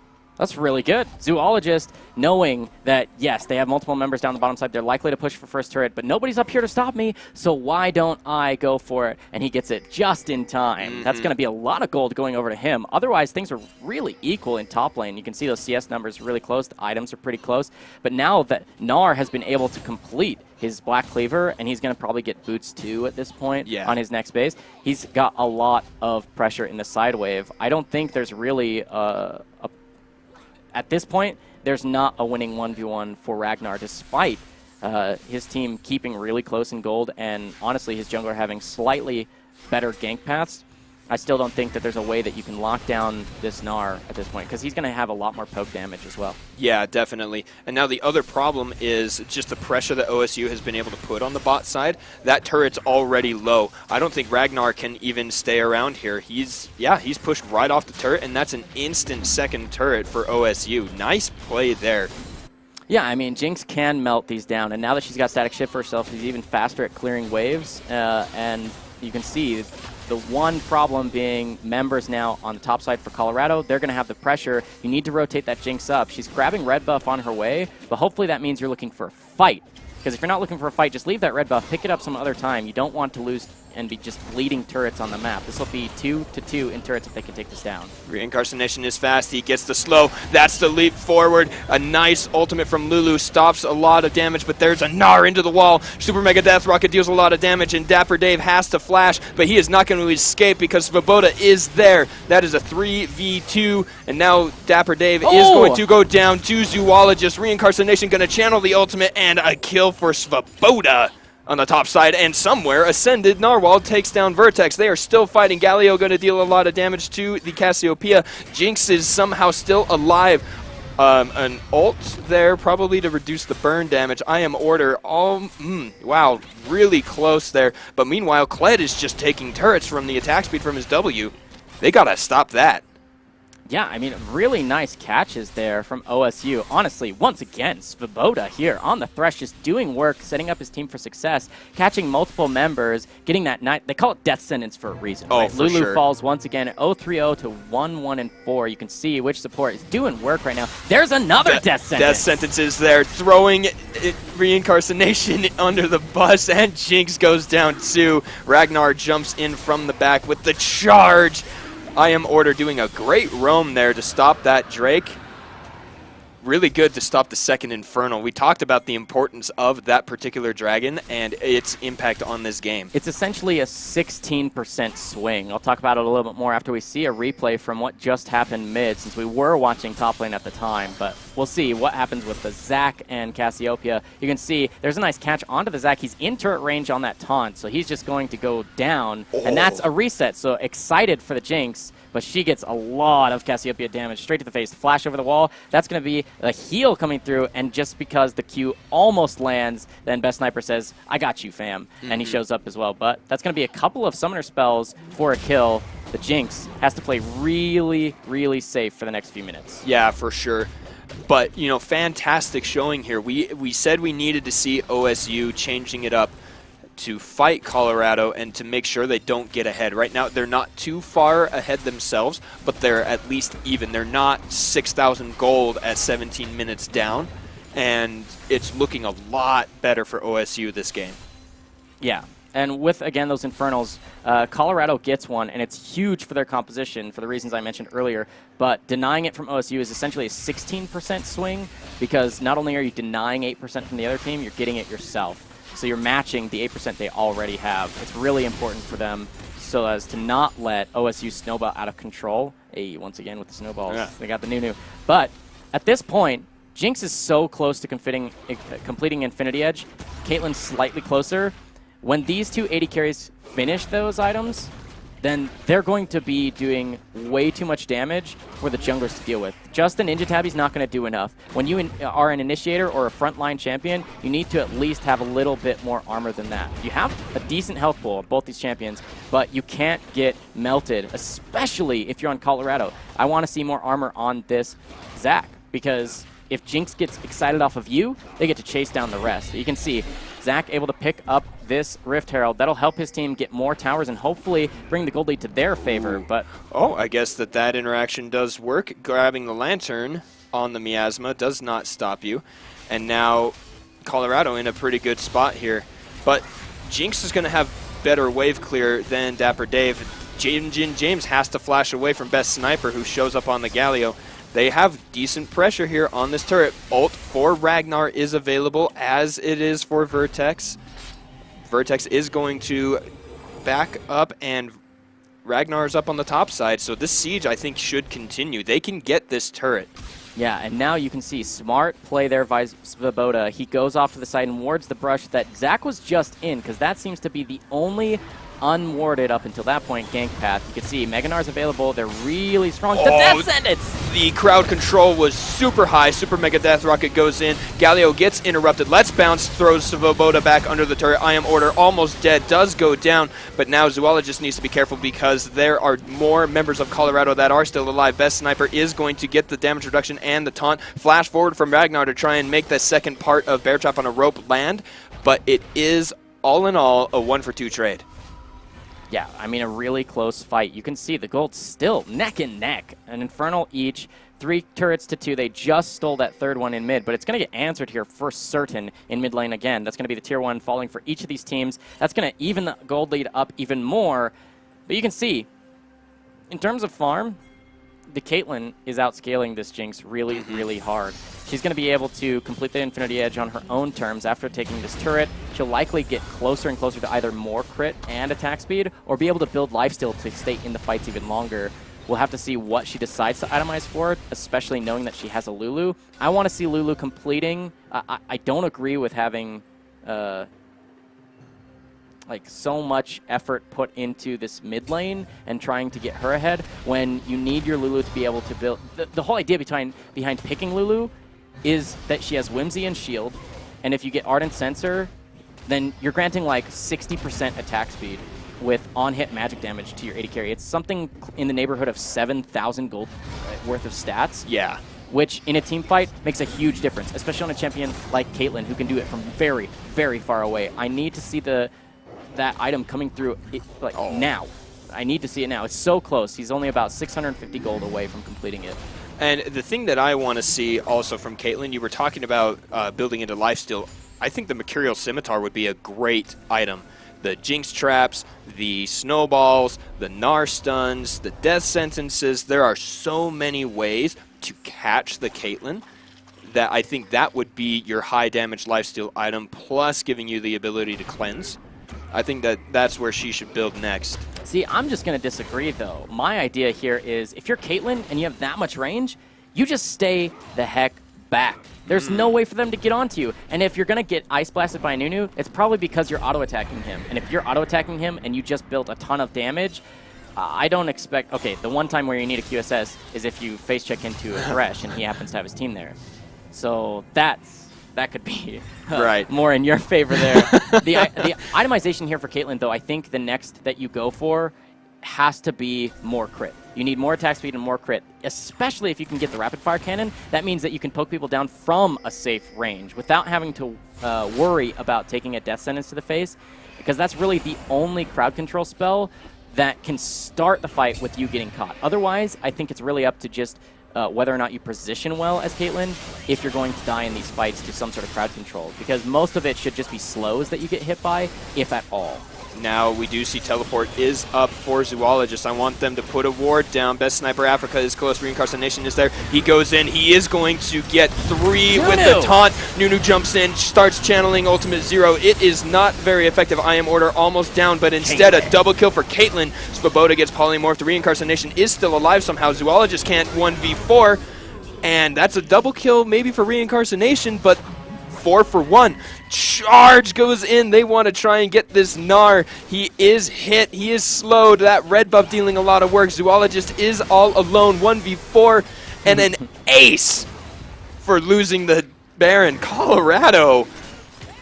really good. Zoologist, knowing that, yes, they have multiple members down the bottom side, they're likely to push for first turret, but nobody's up here to stop me, so why don't I go for it? And he gets it just in time. That's going to be a lot of gold going over to him. Otherwise, things are really equal in top lane. You can see those CS numbers really close. The items are pretty close. But now that Gnar has been able to complete his Black Cleaver, and he's going to probably get boots too at this point on his next base, he's got a lot of pressure in the side wave. I don't think there's really at this point, there's not a winning 1v1 for Ragnar, despite his team keeping really close in gold and, honestly, his jungler having slightly better gank paths. I still don't think that there's a way that you can lock down this Gnar at this point, because he's going to have a lot more poke damage as well. Yeah, definitely. And now the other problem is just the pressure that OSU has been able to put on the bot side. That turret's already low. I don't think Ragnar can even stay around here. He's pushed right off the turret, and that's an instant second turret for OSU. Nice play there. Yeah, I mean, Jinx can melt these down, and now that she's got static shift for herself, she's even faster at clearing waves, and you can see the one problem being members now on the top side for Colorado. They're going to have the pressure. You need to rotate that Jinx up. She's grabbing red buff on her way, but hopefully that means you're looking for a fight. Because if you're not looking for a fight, just leave that red buff, pick it up some other time. You don't want to lose and be just bleeding turrets on the map. This will be 2-2 in turrets if they can take this down. Reincarnation is fast. He gets the slow. That's the leap forward. A nice ultimate from Lulu stops a lot of damage, but there's a Gnar into the wall. Super Mega Death Rocket deals a lot of damage, and Dapper Dave has to flash, but he is not going to escape because Svoboda is there. That is a 3v2, and now Dapper Dave is going to go down to Zoologist. Reincarnation going to channel the ultimate, and a kill for Svoboda on the top side, and somewhere Ascended Narwhal takes down Vertex. They are still fighting. Galio going to deal a lot of damage to the Cassiopeia. Jinx is somehow still alive. An ult there probably to reduce the burn damage. I am order. Wow, really close there. But meanwhile, Kled is just taking turrets from the attack speed from his W. They got to stop that. Yeah, I mean, really nice catches there from OSU. Honestly, once again, Svoboda here on the Thresh just doing work, setting up his team for success, catching multiple members, getting that night. They call it death sentence for a reason. Oh, right? for Lulu sure. falls once again at 0-3-0 to 1-1-4. You can see which support is doing work right now. There's another death sentence. Death sentences there, throwing Reincarnation under the bus, and Jinx goes down too. Ragnar jumps in from the back with the charge. I Am Order doing a great roam there to stop that Drake. Really good to stop the second Infernal. We talked about the importance of that particular dragon and its impact on this game. It's essentially a 16% swing. I'll talk about it a little bit more after we see a replay from what just happened mid, since we were watching top lane at the time. But we'll see what happens with the Zac and Cassiopeia. You can see there's a nice catch onto the Zac. He's in turret range on that taunt, so he's just going to go down, and that's a reset. So excited for the Jinx. but she gets a lot of Cassiopeia damage straight to the face. Flash over the wall. That's going to be a heal coming through, and just because the Q almost lands, then Best Sniper says, I got you, fam, and he shows up as well. But that's going to be a couple of summoner spells for a kill. The Jinx has to play really, really safe for the next few minutes. Yeah, for sure. But, you know, fantastic showing here. We said we needed to see OSU changing it up to fight Colorado and to make sure they don't get ahead. Right now, they're not too far ahead themselves, but they're at least even. They're not 6,000 gold at 17 minutes down, and it's looking a lot better for OSU this game. Yeah. And with, again, those Infernals, Colorado gets one, and it's huge for their composition for the reasons I mentioned earlier. But denying it from OSU is essentially a 16% swing, because not only are you denying 8% from the other team, you're getting it yourself. So you're matching the 8% they already have. It's really important for them so as to not let OSU snowball out of control. Hey, once again with the snowballs, they got the new. But at this point, Jinx is so close to completing Infinity Edge. Caitlyn's slightly closer. When these two AD carries finish those items, then they're going to be doing way too much damage for the junglers to deal with. Just the Ninja Tabby's not going to do enough. When you are an initiator or a frontline champion, you need to at least have a little bit more armor than that. You have a decent health pool of both these champions, but you can't get melted, especially if you're on Colorado. I want to see more armor on this Zac, because if Jinx gets excited off of you, they get to chase down the rest. You can see Zac able to pick up this Rift Herald. That'll help his team get more towers and hopefully bring the gold lead to their favor. But oh, I guess that interaction does work. Grabbing the Lantern on the Miasma does not stop you. And now Colorado in a pretty good spot here. But Jinx is going to have better wave clear than Dapper Dave. James has to flash away from Best Sniper, who shows up on the Galio. They have decent pressure here on this turret. Ult for Ragnar is available, as it is for Vertex. Vertex is going to back up, and Ragnar's up on the top side. So this siege, I think, should continue. They can get this turret. Yeah, and now you can see smart play there by Svoboda. He goes off to the side and wards the brush that Zac was just in, because that seems to be the only unwarded up until that point gank path. You can see Meganar's available. They're really strong. The Death Sentence! The crowd control was super high. Super Mega Death Rocket goes in. Galio gets interrupted. Let's Bounce throws Svoboda back under the turret. I Am Order almost dead. Does go down, but now Zoologist needs to be careful because there are more members of Colorado that are still alive. Best Sniper is going to get the damage reduction and the taunt. Flash forward from Ragnar to try and make the second part of Bear Trap on a rope land, but it is, all in all, a 1-for-2 trade. Yeah, I mean, a really close fight. You can see the gold still neck and neck. An Infernal each, 3 turrets to 2. They just stole that third one in mid, but it's going to get answered here for certain in mid lane again. That's going to be the tier 1 falling for each of these teams. That's going to even the gold lead up even more. But you can see, in terms of farm, the Caitlyn is outscaling this Jinx really, really hard. She's going to be able to complete the Infinity Edge on her own terms after taking this turret. She'll likely get closer and closer to either more crit and attack speed, or be able to build lifesteal to stay in the fights even longer. We'll have to see what she decides to itemize for, especially knowing that she has a Lulu. I want to see Lulu completing. I don't agree with having like so much effort put into this mid lane and trying to get her ahead when you need your Lulu to be able to build. The whole idea behind picking Lulu is that she has Whimsy and Shield, and if you get Ardent Sensor, then you're granting like 60% attack speed with on-hit magic damage to your AD carry. It's something in the neighborhood of 7,000 gold worth of stats. Yeah. Which in a team fight makes a huge difference, especially on a champion like Caitlyn, who can do it from very, very far away. I need to see that item coming through now. I need to see it now. It's so close. He's only about 650 gold away from completing it. And the thing that I want to see also from Caitlyn, you were talking about building into lifesteal. I think the Mercurial Scimitar would be a great item. The Jinx Traps, the Snowballs, the Gnar Stuns, the Death Sentences. There are so many ways to catch the Caitlyn that I think that would be your high damage lifesteal item, plus giving you the ability to cleanse. I think that's where she should build next. See, I'm just going to disagree, though. My idea here is if you're Caitlyn and you have that much range, you just stay the heck back. There's no way for them to get onto you. And if you're going to get Ice Blasted by Nunu, it's probably because you're auto-attacking him. And if you're auto-attacking him and you just built a ton of damage, I don't expect... Okay, the one time where you need a QSS is if you face check into a Thresh and he happens to have his team there. So that could be right. more in your favor there. The itemization here for Caitlyn, though, I think the next that you go for has to be more crit. You need more attack speed and more crit, especially if you can get the rapid fire cannon. That means that you can poke people down from a safe range without having to worry about taking a death sentence to the face, because that's really the only crowd control spell that can start the fight with you getting caught. Otherwise, I think it's really up to just whether or not you position well as Caitlyn if you're going to die in these fights to some sort of crowd control, because most of it should just be slows that you get hit by, if at all. Now we do see teleport is up for Zoologist. I want them to put a ward down. Best Sniper Africa is close. Reincarnation is there. He goes in. He is going to get 3 with the taunt. Nunu jumps in, starts channeling Ultimate Zero. It is not very effective. I Am Order almost down, but instead a double kill for Caitlyn. Svoboda gets polymorphed. The Reincarnation is still alive somehow. Zoologist can't 1v4. And that's a double kill maybe for Reincarnation, but 4 for 1. Charge goes in. They want to try and get this Gnar. He is hit. He is slowed. That red buff dealing a lot of work. Zoologist is all alone. 1v4 and an ace for losing the Baron. Colorado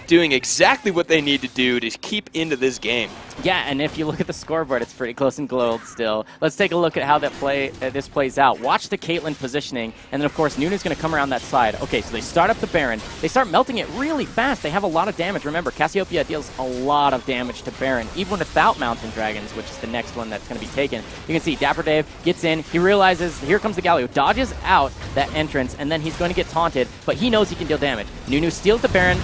doing exactly what they need to do to keep into this game. Yeah, and if you look at the scoreboard, it's pretty close and gold still. Let's take a look at how this plays out. Watch the Caitlyn positioning, and then, of course, Nunu's going to come around that side. Okay, so they start up the Baron. They start melting it really fast. They have a lot of damage. Remember, Cassiopeia deals a lot of damage to Baron, even without Mountain Dragons, which is the next one that's going to be taken. You can see Dapper Dave gets in. He realizes, here comes the Galio. Dodges out that entrance, and then he's going to get taunted, but he knows he can deal damage. Nunu steals the Baron.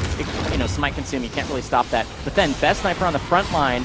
You know, Smite Consume. You can't really stop that. But then, Best Sniper on the front line.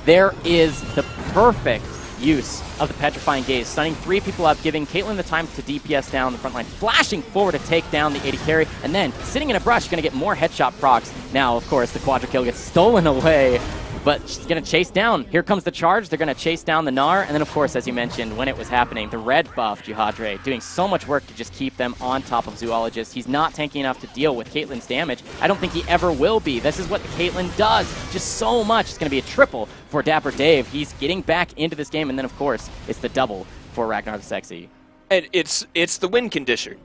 There is the perfect use of the Petrifying Gaze, stunning 3 people up, giving Caitlyn the time to DPS down the front line, flashing forward to take down the 80 carry, and then sitting in a brush, going to get more headshot procs. Now, of course, the Quadra kill gets stolen away, but she's going to chase down. Here comes the charge. They're going to chase down the Gnar, and then, of course, as you mentioned, when it was happening, the red buff Jihadre doing so much work to just keep them on top of Zoologist. He's not tanky enough to deal with Caitlyn's damage. I don't think he ever will be. This is what Caitlyn does. Just so much. It's going to be a triple for Dapper Dave. He's getting back into this game, and then, of course, it's the double for Ragnar the Sexy. And it's the win condition.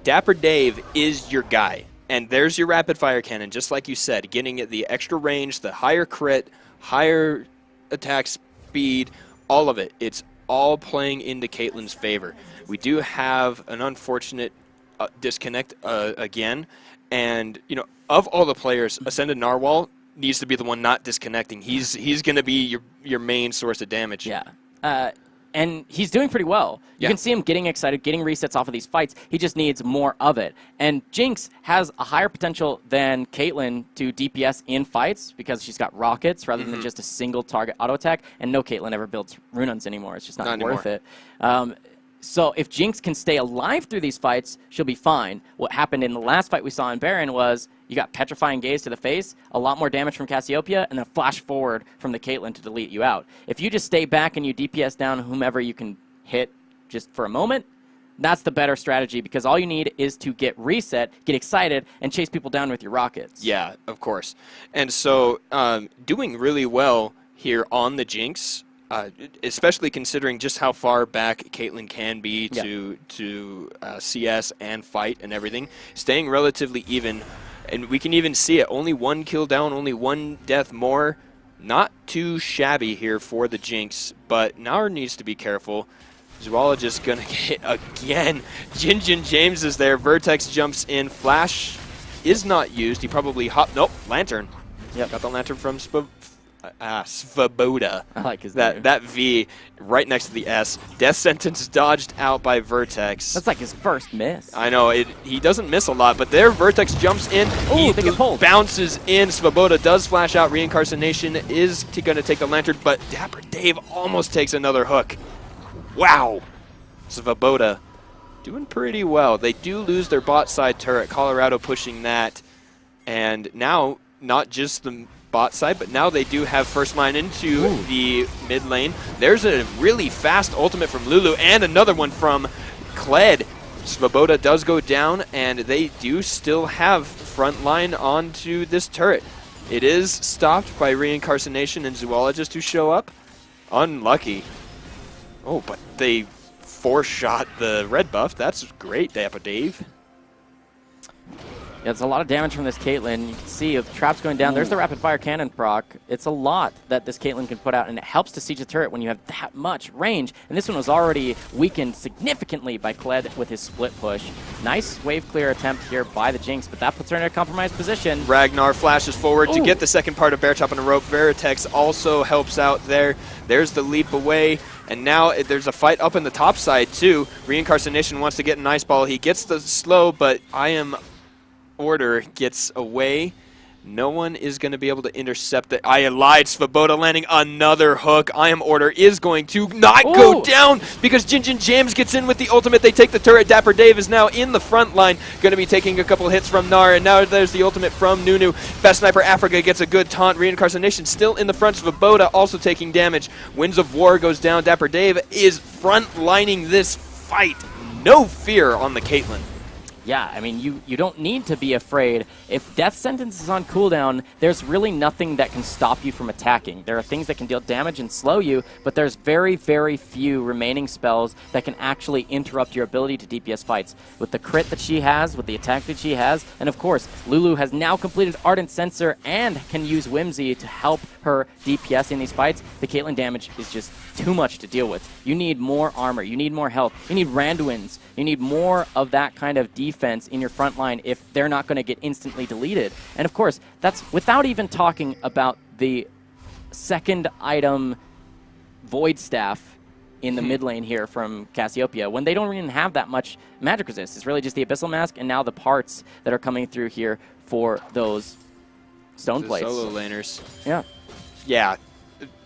Dapper Dave is your guy. And there's your rapid fire cannon, just like you said, getting the extra range, the higher crit, higher attack speed, all of it. It's all playing into Caitlyn's favor. We do have an unfortunate disconnect again. And, you know, of all the players, Ascended Narwhal needs to be the one not disconnecting. He's going to be your main source of damage. Yeah. And he's doing pretty well. You can see him getting excited, getting resets off of these fights. He just needs more of it. And Jinx has a higher potential than Caitlyn to DPS in fights because she's got rockets rather than just a single target auto attack. And no Caitlyn ever builds runes anymore. It's just not worth it. So if Jinx can stay alive through these fights, she'll be fine. What happened in the last fight we saw in Baron was you got Petrifying Gaze to the face, a lot more damage from Cassiopeia, and then a flash forward from the Caitlyn to delete you out. If you just stay back and you DPS down whomever you can hit just for a moment, that's the better strategy because all you need is to get reset, get excited, and chase people down with your rockets. Yeah, of course. And so doing really well here on the Jinx, especially considering just how far back Caitlyn can be to CS and fight and everything, staying relatively even, and we can even see it. Only 1 kill down, only 1 death more. Not too shabby here for the Jinx, but Gnar needs to be careful. Zoologist gonna get again. Jin James is there. Vertex jumps in. Flash is not used. He probably nope, Lantern. Yep. Got the Lantern from Svoboda. I like his name. That V right next to the S. Death sentence dodged out by Vertex. That's like his first miss. I know, he doesn't miss a lot, but there Vertex jumps in. Ooh, they get pulled. Bounces in. Svoboda does flash out. Reincarnation is going to take the Lantern, but Dapper Dave almost takes another hook. Wow. Svoboda doing pretty well. They do lose their bot side turret. Colorado pushing that. And now, not just the bot side, but now they do have first line into the mid lane. There's a really fast ultimate from Lulu and another one from Kled. Svoboda does go down, and they do still have front line onto this turret. It is stopped by Reincarnation and Zoologist who show up. Unlucky. Oh, but they four-shot the red buff. That's great, Dapper Dave. Yeah, it's a lot of damage from this Caitlyn. You can see if the trap's going down. There's the rapid fire cannon proc. It's a lot that this Caitlyn can put out, and it helps to siege the turret when you have that much range. And this one was already weakened significantly by Kled with his split push. Nice wave clear attempt here by the Jinx, but that puts her in a compromised position. Ragnar flashes forward to get the second part of Bear Chop on the rope. Veritex also helps out there. There's the leap away. And now there's a fight up in the top side, too. Reincarnation wants to get an ice ball. He gets the slow, but Order gets away. No one is going to be able to intercept it. I lied. Svoboda landing another hook. Order is going to not go down because Jin Jin Jams gets in with the ultimate. They take the turret. Dapper Dave is now in the front line. Going to be taking a couple hits from Gnar. And now there's the ultimate from Nunu. Best Sniper Africa gets a good taunt. Reincarnation still in the front. Svoboda also taking damage. Winds of War goes down. Dapper Dave is front lining this fight. No fear on the Caitlyn. Yeah, I mean, you don't need to be afraid. If Death Sentence is on cooldown, there's really nothing that can stop you from attacking. There are things that can deal damage and slow you, but there's very, very few remaining spells that can actually interrupt your ability to DPS fights. With the crit that she has, with the attack that she has, and of course, Lulu has now completed Ardent Sensor and can use Whimsy to help her DPS in these fights. The Caitlyn damage is just too much to deal with. You need more armor, you need more health, you need Randuins, you need more of that kind of defense in your front line if they're not going to get instantly deleted. And of course, that's without even talking about the second item Void Staff in the mid lane here from Cassiopeia, when they don't even have that much magic resist. It's really just the Abyssal Mask and now the parts that are coming through here for those stone plates. Solo laners. Yeah. Yeah.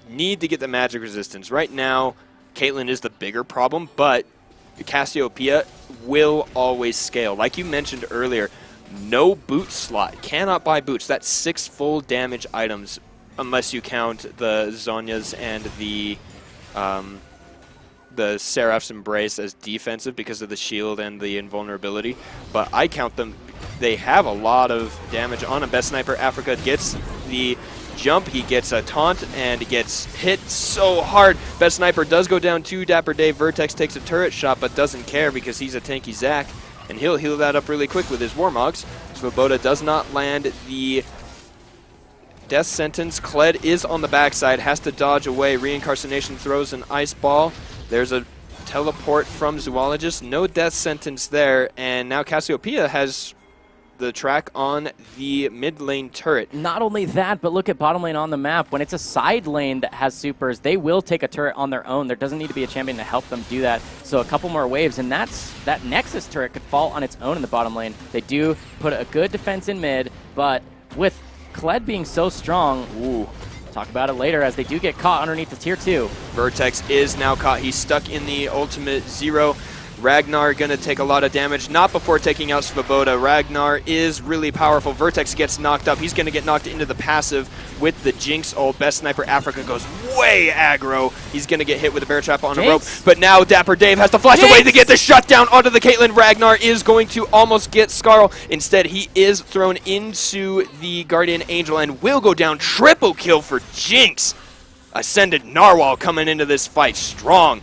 Need to get the magic resistance. Right now, Caitlyn is the bigger problem, but Cassiopeia will always scale. Like you mentioned earlier, no boot slot. Cannot buy boots. That's 6 full damage items, unless you count the Zhonya's and the Seraph's Embrace as defensive because of the shield and the invulnerability. But I count them. They have a lot of damage on him. Best Sniper Africa gets the jump, he gets a taunt, and gets hit so hard. Best Sniper does go down to Dapper Dave. Vertex takes a turret shot, but doesn't care because he's a tanky Zac, and he'll heal that up really quick with his Warmogs. Svoboda does not land the Death Sentence. Kled is on the backside, has to dodge away. Reincarnation throws an ice ball. There's a teleport from Zoologist. No Death Sentence there, and now Cassiopeia has the track on the mid lane turret. Not only that, but look at bottom lane on the map. When it's a side lane that has supers, they will take a turret on their own. There doesn't need to be a champion to help them do that. So a couple more waves, and that Nexus turret could fall on its own in the bottom lane. They do put a good defense in mid, but with Kled being so strong, talk about it later as they do get caught underneath the tier 2. Vertex is now caught. He's stuck in the ultimate 0. Ragnar gonna take a lot of damage, not before taking out Svoboda. Ragnar is really powerful. Vertex gets knocked up. He's gonna get knocked into the passive with the Jinx ult. Best Sniper Africa goes way aggro. He's gonna get hit with a bear trap on a rope. But now Dapper Dave has to flash away to get the shutdown onto the Caitlyn. Ragnar is going to almost get Skarl. Instead, he is thrown into the Guardian Angel and will go down. Triple kill for Jinx. Ascended Narwhal coming into this fight strong.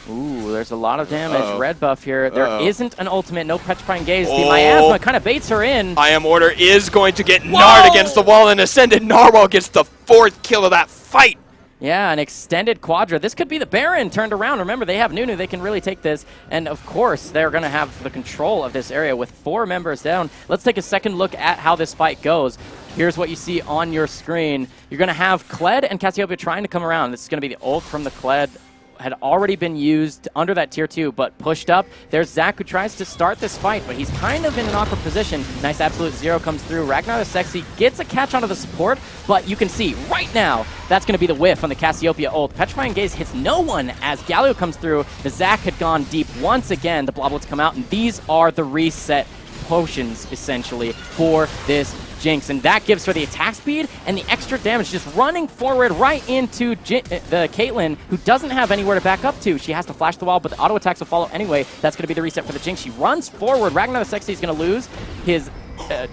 Ooh, there's a lot of damage. Red buff here. There isn't an ultimate. No Petrifying Gaze. The Miasma kind of baits her in. Order is going to get Nard against the wall, and Ascended Narwhal gets the 4th kill of that fight. Yeah, an extended Quadra. This could be the Baron turned around. Remember, they have Nunu. They can really take this. And, of course, they're going to have the control of this area with 4 members down. Let's take a second look at how this fight goes. Here's what you see on your screen. You're going to have Kled and Cassiopeia trying to come around. This is going to be the ult from the Kled. Had already been used under that tier 2, but pushed up. There's Zac who tries to start this fight, but he's kind of in an awkward position. Nice absolute 0 comes through. Ragnar the Sexy gets a catch onto the support, but you can see right now that's going to be the whiff on the Cassiopeia ult. Petrifying Gaze hits no one as Galio comes through. The Zac had gone deep once again. The Bloblets come out, and these are the reset potions, essentially, for this Jinx, and that gives her the attack speed and the extra damage, just running forward right into the Caitlyn, who doesn't have anywhere to back up to. She has to flash the wall, but the auto attacks will follow anyway. That's going to be the reset for the Jinx. She runs forward. Ragnar the Sexy is going to lose his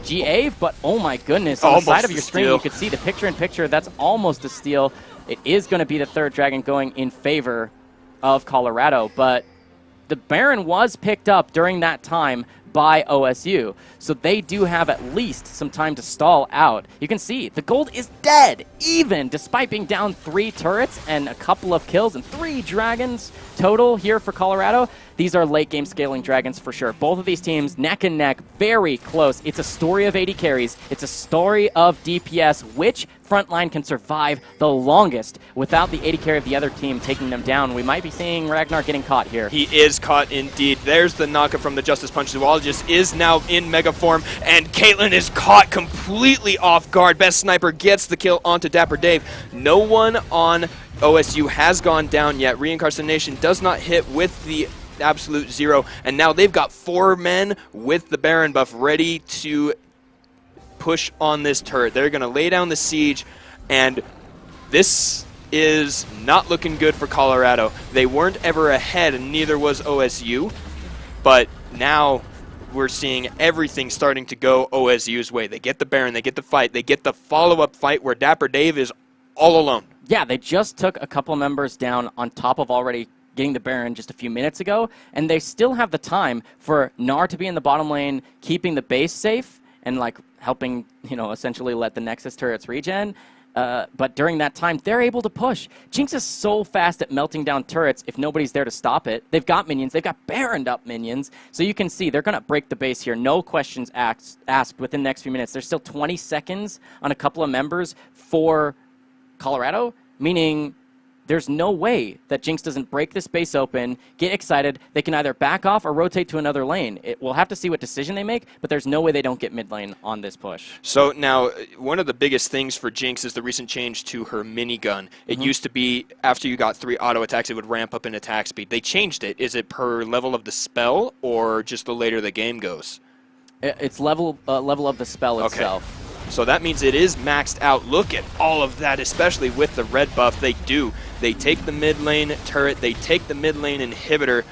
GA, but oh my goodness, on the side of your screen, you could see the picture-in-picture. That's almost a steal. It is going to be the 3rd dragon going in favor of Colorado, but the Baron was picked up during that time by OSU. So they do have at least some time to stall out. You can see the gold is dead, even despite being down 3 turrets and a couple of kills and 3 dragons total here for Colorado. These are late game scaling dragons for sure. Both of these teams neck and neck, very close. It's a story of 80 carries. It's a story of DPS. Which frontline can survive the longest without the 80 carry of the other team taking them down? We might be seeing Ragnar getting caught here. He is caught indeed. There's the knockup from the Justice Punch. Zoologist is now in mega form, and Caitlyn is caught completely off guard. Best Sniper gets the kill onto Dapper Dave. No one on OSU has gone down yet. Reincarnation does not hit with the absolute 0, and now they've got 4 men with the Baron buff ready to push on this turret. They're going to lay down the siege, and this is not looking good for Colorado. They weren't ever ahead, and neither was OSU, but now we're seeing everything starting to go OSU's way. They get the Baron, they get the fight, they get the follow-up fight where Dapper Dave is all alone. Yeah, they just took a couple members down on top of already getting the Baron just a few minutes ago, and they still have the time for Gnar to be in the bottom lane, keeping the base safe, and like helping, essentially let the Nexus turrets regen. But during that time, they're able to push. Jinx is so fast at melting down turrets if nobody's there to stop it. They've got minions. They've got Baroned up minions. So you can see they're going to break the base here. No questions asked within the next few minutes. There's still 20 seconds on a couple of members for Colorado, meaning there's no way that Jinx doesn't break this base open, get excited. They can either back off or rotate to another lane. We'll have to see what decision they make, but there's no way they don't get mid lane on this push. So now, one of the biggest things for Jinx is the recent change to her minigun. It used to be after you got 3 auto attacks, it would ramp up in attack speed. They changed it. Is it per level of the spell or just the later the game goes? It's level of the spell itself. So that means it is maxed out. Look at all of that, especially with the red buff. They take the mid lane turret, they take the mid lane inhibitor.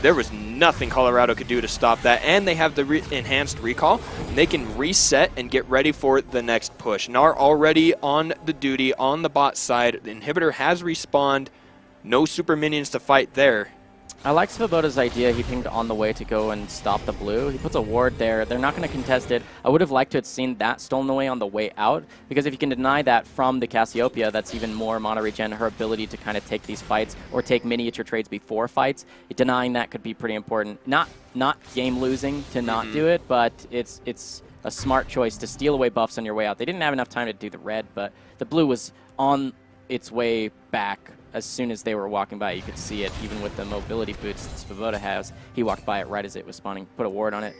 There was nothing Colorado could do to stop that, and they have the enhanced recall. They can reset and get ready for the next push. Gnar already on the duty on the bot side. The inhibitor has respawned. No super minions to fight there. I like Svoboda's idea. He pinged on the way to go and stop the blue. He puts a ward there. They're not going to contest it. I would have liked to have seen that stolen away on the way out, because if you can deny that from the Cassiopeia, that's even more mono regen, her ability to kind of take these fights or take miniature trades before fights. Denying that could be pretty important. Not game losing to not do it, but it's a smart choice to steal away buffs on your way out. They didn't have enough time to do the red, but the blue was on its way back. As soon as they were walking by, you could see it, even with the mobility boots that Svoboda has. He walked by it right as it was spawning, put a ward on it.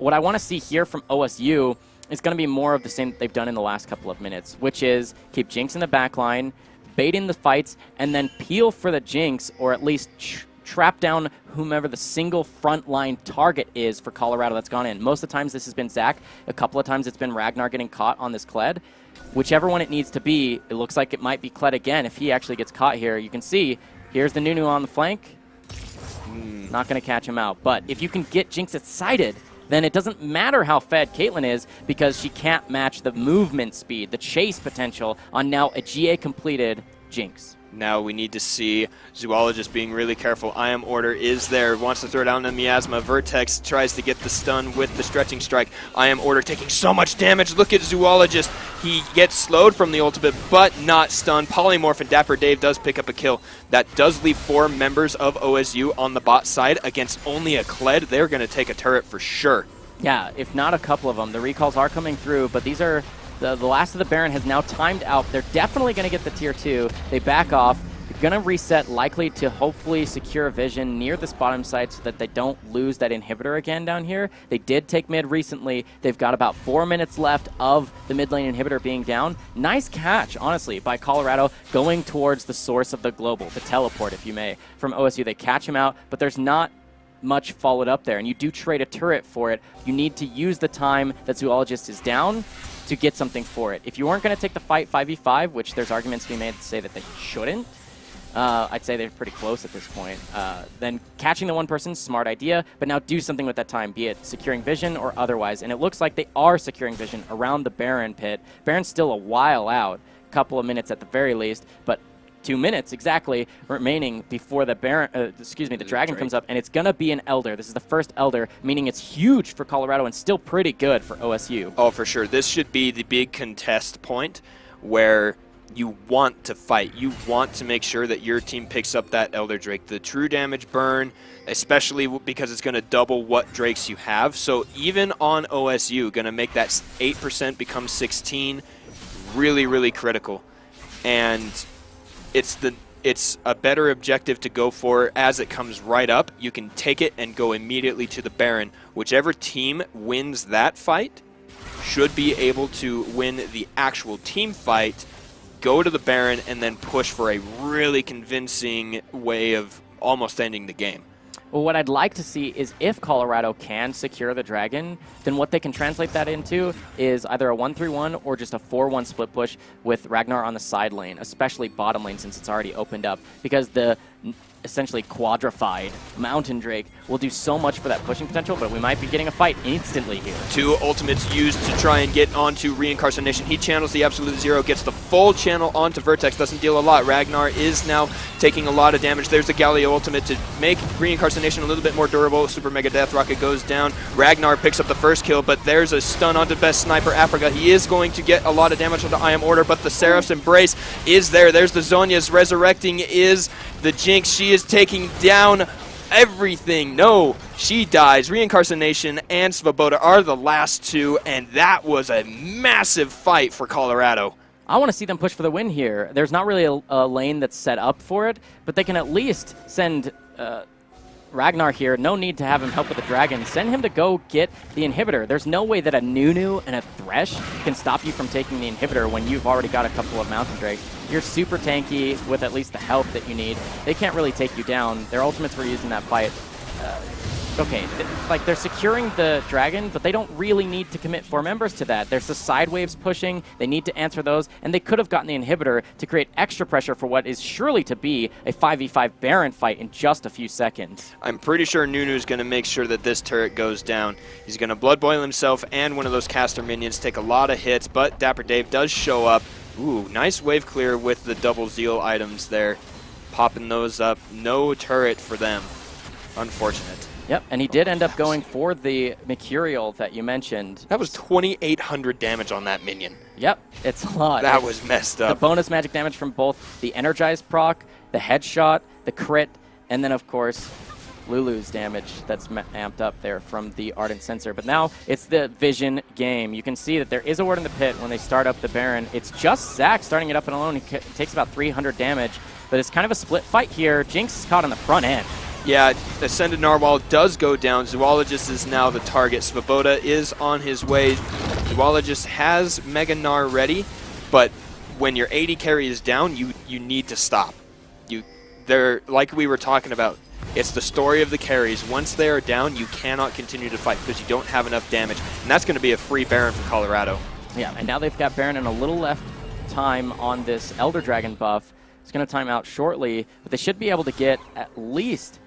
What I want to see here from OSU is going to be more of the same that they've done in the last couple of minutes, which is keep Jinx in the back line, bait in the fights, and then peel for the Jinx, or at least trap down whomever the single frontline target is for Colorado that's gone in. Most of the times this has been Zach. A couple of times it's been Ragnar getting caught on this Kled. Whichever one it needs to be, it looks like it might be Kled again if he actually gets caught here. You can see, here's the Nunu on the flank. Not going to catch him out. But if you can get Jinx excited, then it doesn't matter how fed Caitlyn is, because she can't match the movement speed, the chase potential on now a GA completed Jinx. Now we need to see Zoologist being really careful. I Am Order is there, wants to throw down the Miasma. Vertex tries to get the stun with the Stretching Strike. I Am Order taking so much damage. Look at Zoologist. He gets slowed from the ultimate, but not stunned. Polymorph and Dapper Dave does pick up a kill. That does leave 4 members of OSU on the bot side against only a Kled. They're going to take a turret for sure. Yeah, if not a couple of them. The recalls are coming through, but these are... The last of the Baron has now timed out. They're definitely going to get the tier 2. They back off. They're going to reset, likely to hopefully secure vision near this bottom side so that they don't lose that inhibitor again down here. They did take mid recently. They've got about 4 minutes left of the mid lane inhibitor being down. Nice catch, honestly, by Colorado going towards the source of the global, the teleport, if you may, from OSU. They catch him out, but there's not much followed up there, and you do trade a turret for it. You need to use the time that Zoologist is down to get something for it. If you weren't going to take the fight 5v5, which there's arguments to be made to say that they shouldn't, I'd say they're pretty close at this point, then catching the one person, smart idea, but now do something with that time, be it securing vision or otherwise, and it looks like they are securing vision around the Baron pit. Baron's still a while out, a couple of minutes at the very least, but 2 minutes exactly remaining before the dragon comes up, and it's going to be an Elder. This is the first Elder, meaning it's huge for Colorado and still pretty good for OSU. Oh, for sure. This should be the big contest point where you want to fight. You want to make sure that your team picks up that Elder Drake. The true damage burn, especially because it's going to double what Drakes you have. So even on OSU, going to make that 8% become 16, really, really critical. And it's a better objective to go for as it comes right up. You can take it and go immediately to the Baron. Whichever team wins that fight should be able to win the actual team fight, go to the Baron, and then push for a really convincing way of almost ending the game. Well, what I'd like to see is if Colorado can secure the Dragon, then what they can translate that into is either a 1-3-1 or just a 4-1 split push with Ragnar on the side lane, especially bottom lane since it's already opened up, because the essentially quadrified Mountain Drake will do so much for that pushing potential, but we might be getting a fight instantly here. 2 ultimates used to try and get onto Reincarnation. He channels the Absolute Zero, gets the full channel onto Vertex, doesn't deal a lot. Ragnar is now taking a lot of damage. There's the Galio ultimate to make Reincarnation a little bit more durable. Super Mega Death Rocket goes down. Ragnar picks up the first kill, but there's a stun onto Best Sniper Africa. He is going to get a lot of damage onto I Am Order, but the Seraph's Embrace is there. There's the Zhonya's resurrecting is the Jinx. She is taking down everything. No, she dies. Reincarnation and Svoboda are the last 2, and that was a massive fight for Colorado. I want to see them push for the win here. There's not really a lane that's set up for it, but they can at least send Ragnar here. No need to have him help with the Dragon. Send him to go get the inhibitor. There's no way that a Nunu and a Thresh can stop you from taking the inhibitor when you've already got a couple of Mountain Drakes. You're super tanky with at least the health that you need. They can't really take you down. Their ultimates were used in that fight. They're securing the Dragon, but they don't really need to commit 4 members to that. There's the side waves pushing. They need to answer those, and they could have gotten the inhibitor to create extra pressure for what is surely to be a 5v5 Baron fight in just a few seconds. I'm pretty sure Nunu's going to make sure that this turret goes down. He's going to Blood Boil himself and one of those caster minions, take a lot of hits, but Dapper Dave does show up. Ooh, nice wave clear with the double Zeal items there. Popping those up. No turret for them. Unfortunate. Yep, and he did end up going for the Mercurial that you mentioned. That was 2,800 damage on that minion. Yep, it's a lot. That was messed up. The bonus magic damage from both the Energized proc, the headshot, the crit, and then, of course, Lulu's damage that's amped up there from the Ardent Sensor. But now it's the Vision game. You can see that there is a ward in the pit when they start up the Baron. It's just Zac starting it up and alone. He takes about 300 damage, but it's kind of a split fight here. Jinx is caught on the front end. Yeah, Ascended Narwhal does go down. Zoologist is now the target. Svoboda is on his way. Zoologist has Mega Gnar ready, but when your 80 carry is down, you need to stop. They're like we were talking about. It's the story of the carries. Once they are down, you cannot continue to fight because you don't have enough damage, and that's going to be a free Baron for Colorado. Yeah, and now they've got Baron and a little left time on this Elder Dragon buff. It's going to time out shortly, but they should be able to get at least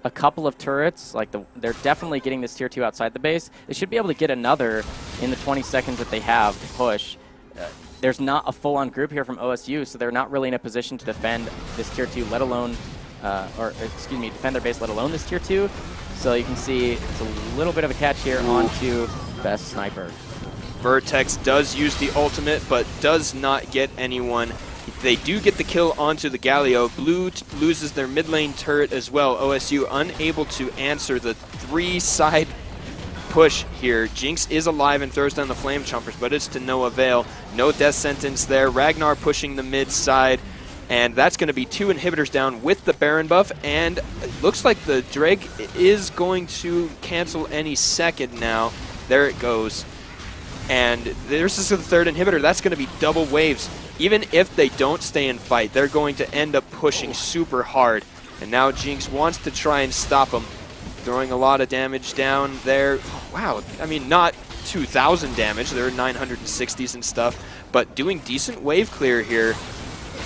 a couple of turrets. They're definitely getting this tier 2 outside the base. They should be able to get another in the 20 seconds that they have to push. There's not a full-on group here from OSU, so they're not really in a position to defend this tier 2, let alone, defend their base, let alone this tier 2. So you can see it's a little bit of a catch here onto Best Sniper. Vertex does use the ultimate, but does not get anyone. They do get the kill onto the Galio. Blue loses their mid lane turret as well. OSU unable to answer the 3-side push here. Jinx is alive and throws down the Flame Chompers, but it's to no avail. No death sentence there. Ragnar pushing the mid side, and that's going to be 2 inhibitors down with the Baron buff, and it looks like the Drake is going to cancel any second now. There it goes. And there's the 3rd inhibitor. That's going to be double waves. Even if they don't stay and fight, they're going to end up pushing super hard. And now Jinx wants to try and stop them. Throwing a lot of damage down there. Wow, I mean, not 2,000 damage. They're 960s and stuff. But doing decent wave clear here.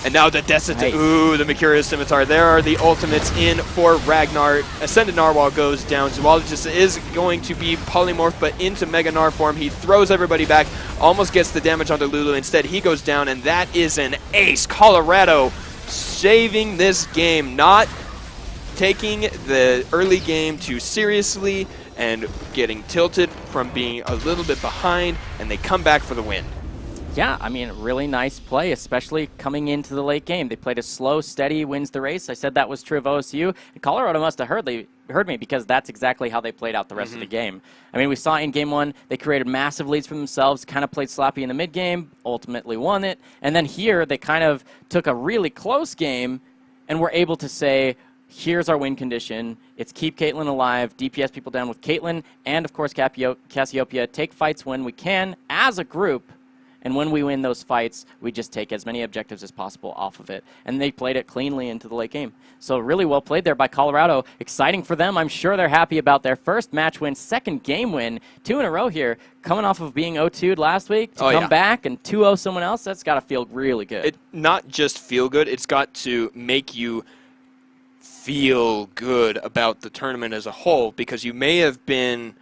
And now the Decimate. Ooh, the Mercurial Scimitar. There are the ultimates in for Ragnar. Ascended Narwhal goes down. Zoologist is going to be polymorphed, but into Mega Gnar form. He throws everybody back. Almost gets the damage onto Lulu. Instead, he goes down, and that is an ace. Colorado saving this game, not taking the early game too seriously and getting tilted from being a little bit behind, and they come back for the win. Yeah, I mean, really nice play, especially coming into the late game. They played a slow, steady, wins the race. I said that was true of OSU. And Colorado must have heard me because that's exactly how they played out the rest of the game. I mean, we saw in Game 1, they created massive leads for themselves, kind of played sloppy in the mid-game, ultimately won it. And then here, they kind of took a really close game and were able to say, here's our win condition. It's keep Caitlyn alive, DPS people down with Caitlyn, and, of course, Cassiopeia. Take fights when we can as a group. And when we win those fights, we just take as many objectives as possible off of it. And they played it cleanly into the late game. So really well played there by Colorado. Exciting for them. I'm sure they're happy about their first match win, second game win, 2 in a row here. Coming off of being 0-2'd last week to come back and 2-0 someone else, that's got to feel really good. It not just feel good, it's got to make you feel good about the tournament as a whole, because you may have been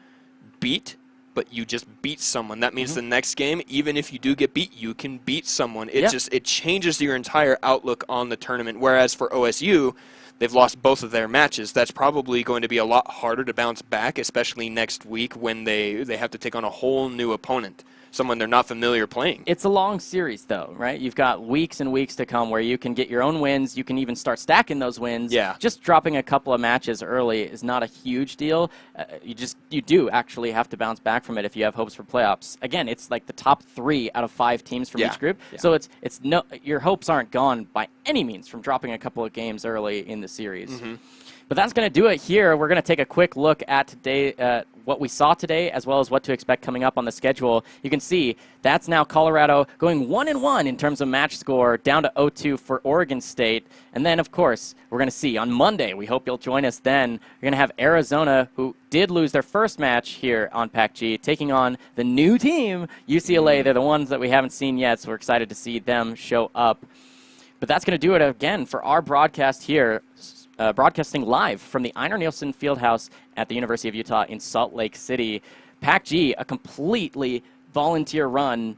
beat, but you just beat someone. That means the next game, even if you do get beat, you can beat someone. It changes your entire outlook on the tournament. Whereas for OSU, they've lost both of their matches. That's probably going to be a lot harder to bounce back, especially next week when they have to take on a whole new opponent, someone they're not familiar playing. It's a long series, though, right? You've got weeks and weeks to come where you can get your own wins. You can even start stacking those wins. Yeah. Just dropping a couple of matches early is not a huge deal. You do actually have to bounce back from it if you have hopes for playoffs. Again, it's like the top 3 out of 5 teams from each group. Yeah. So your hopes aren't gone by any means from dropping a couple of games early in the series. But that's going to do it here. We're going to take a quick look at today, what we saw today, as well as what to expect coming up on the schedule. You can see that's now Colorado going 1-1 in terms of match score, down to 0-2 for Oregon State. And then, of course, we're going to see on Monday, we hope you'll join us then, we're going to have Arizona, who did lose their first match here on PACG, taking on the new team, UCLA. They're the ones that we haven't seen yet, so we're excited to see them show up. But that's going to do it again for our broadcast here. Broadcasting live from the Einar Nielsen Fieldhouse at the University of Utah in Salt Lake City. PACG, a completely volunteer-run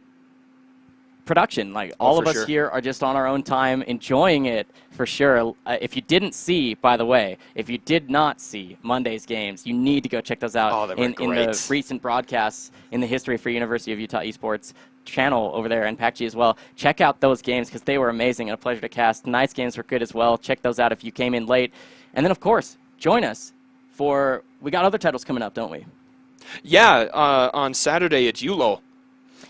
production. Like, all of us here are just on our own time, enjoying it for sure. If you didn't see, by the way, if you did not see Monday's games, you need to go check those out in the recent broadcasts in the history for University of Utah esports channel over there and PACG as well. Check out those games because they were amazing and a pleasure to cast. Tonight's games were good as well. Check those out if you came in late. And then, of course, join us for, we got other titles coming up, don't we? Yeah, on Saturday it's ULO.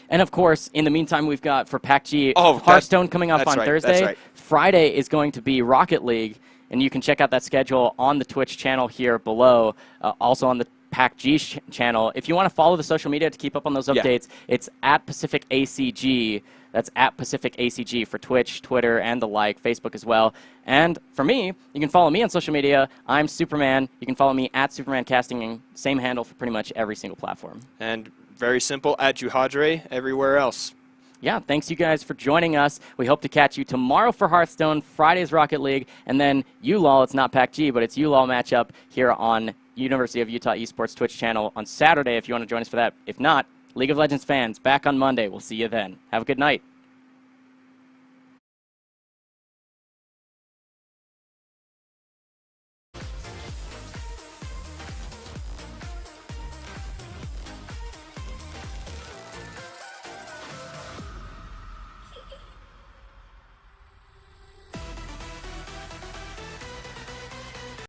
And, of course, in the meantime, we've got for PACG Hearthstone coming up on Thursday. Friday is going to be Rocket League, and you can check out that schedule on the Twitch channel here below, also on the PACG channel. If you want to follow the social media to keep up on those updates, it's at Pacific ACG. That's at Pacific ACG for Twitch, Twitter, and the like, Facebook as well. And for me, you can follow me on social media. I'm Superman. You can follow me at SupermanCasting, same handle for pretty much every single platform. And very simple, at Juhadre everywhere else. Yeah, thanks you guys for joining us. We hope to catch you tomorrow for Hearthstone, Friday's Rocket League, and then ULOL, it's not PACG, but it's ULOL matchup here on University of Utah Esports Twitch channel on Saturday if you want to join us for that. If not, League of Legends fans, back on Monday. We'll see you then. Have a good night.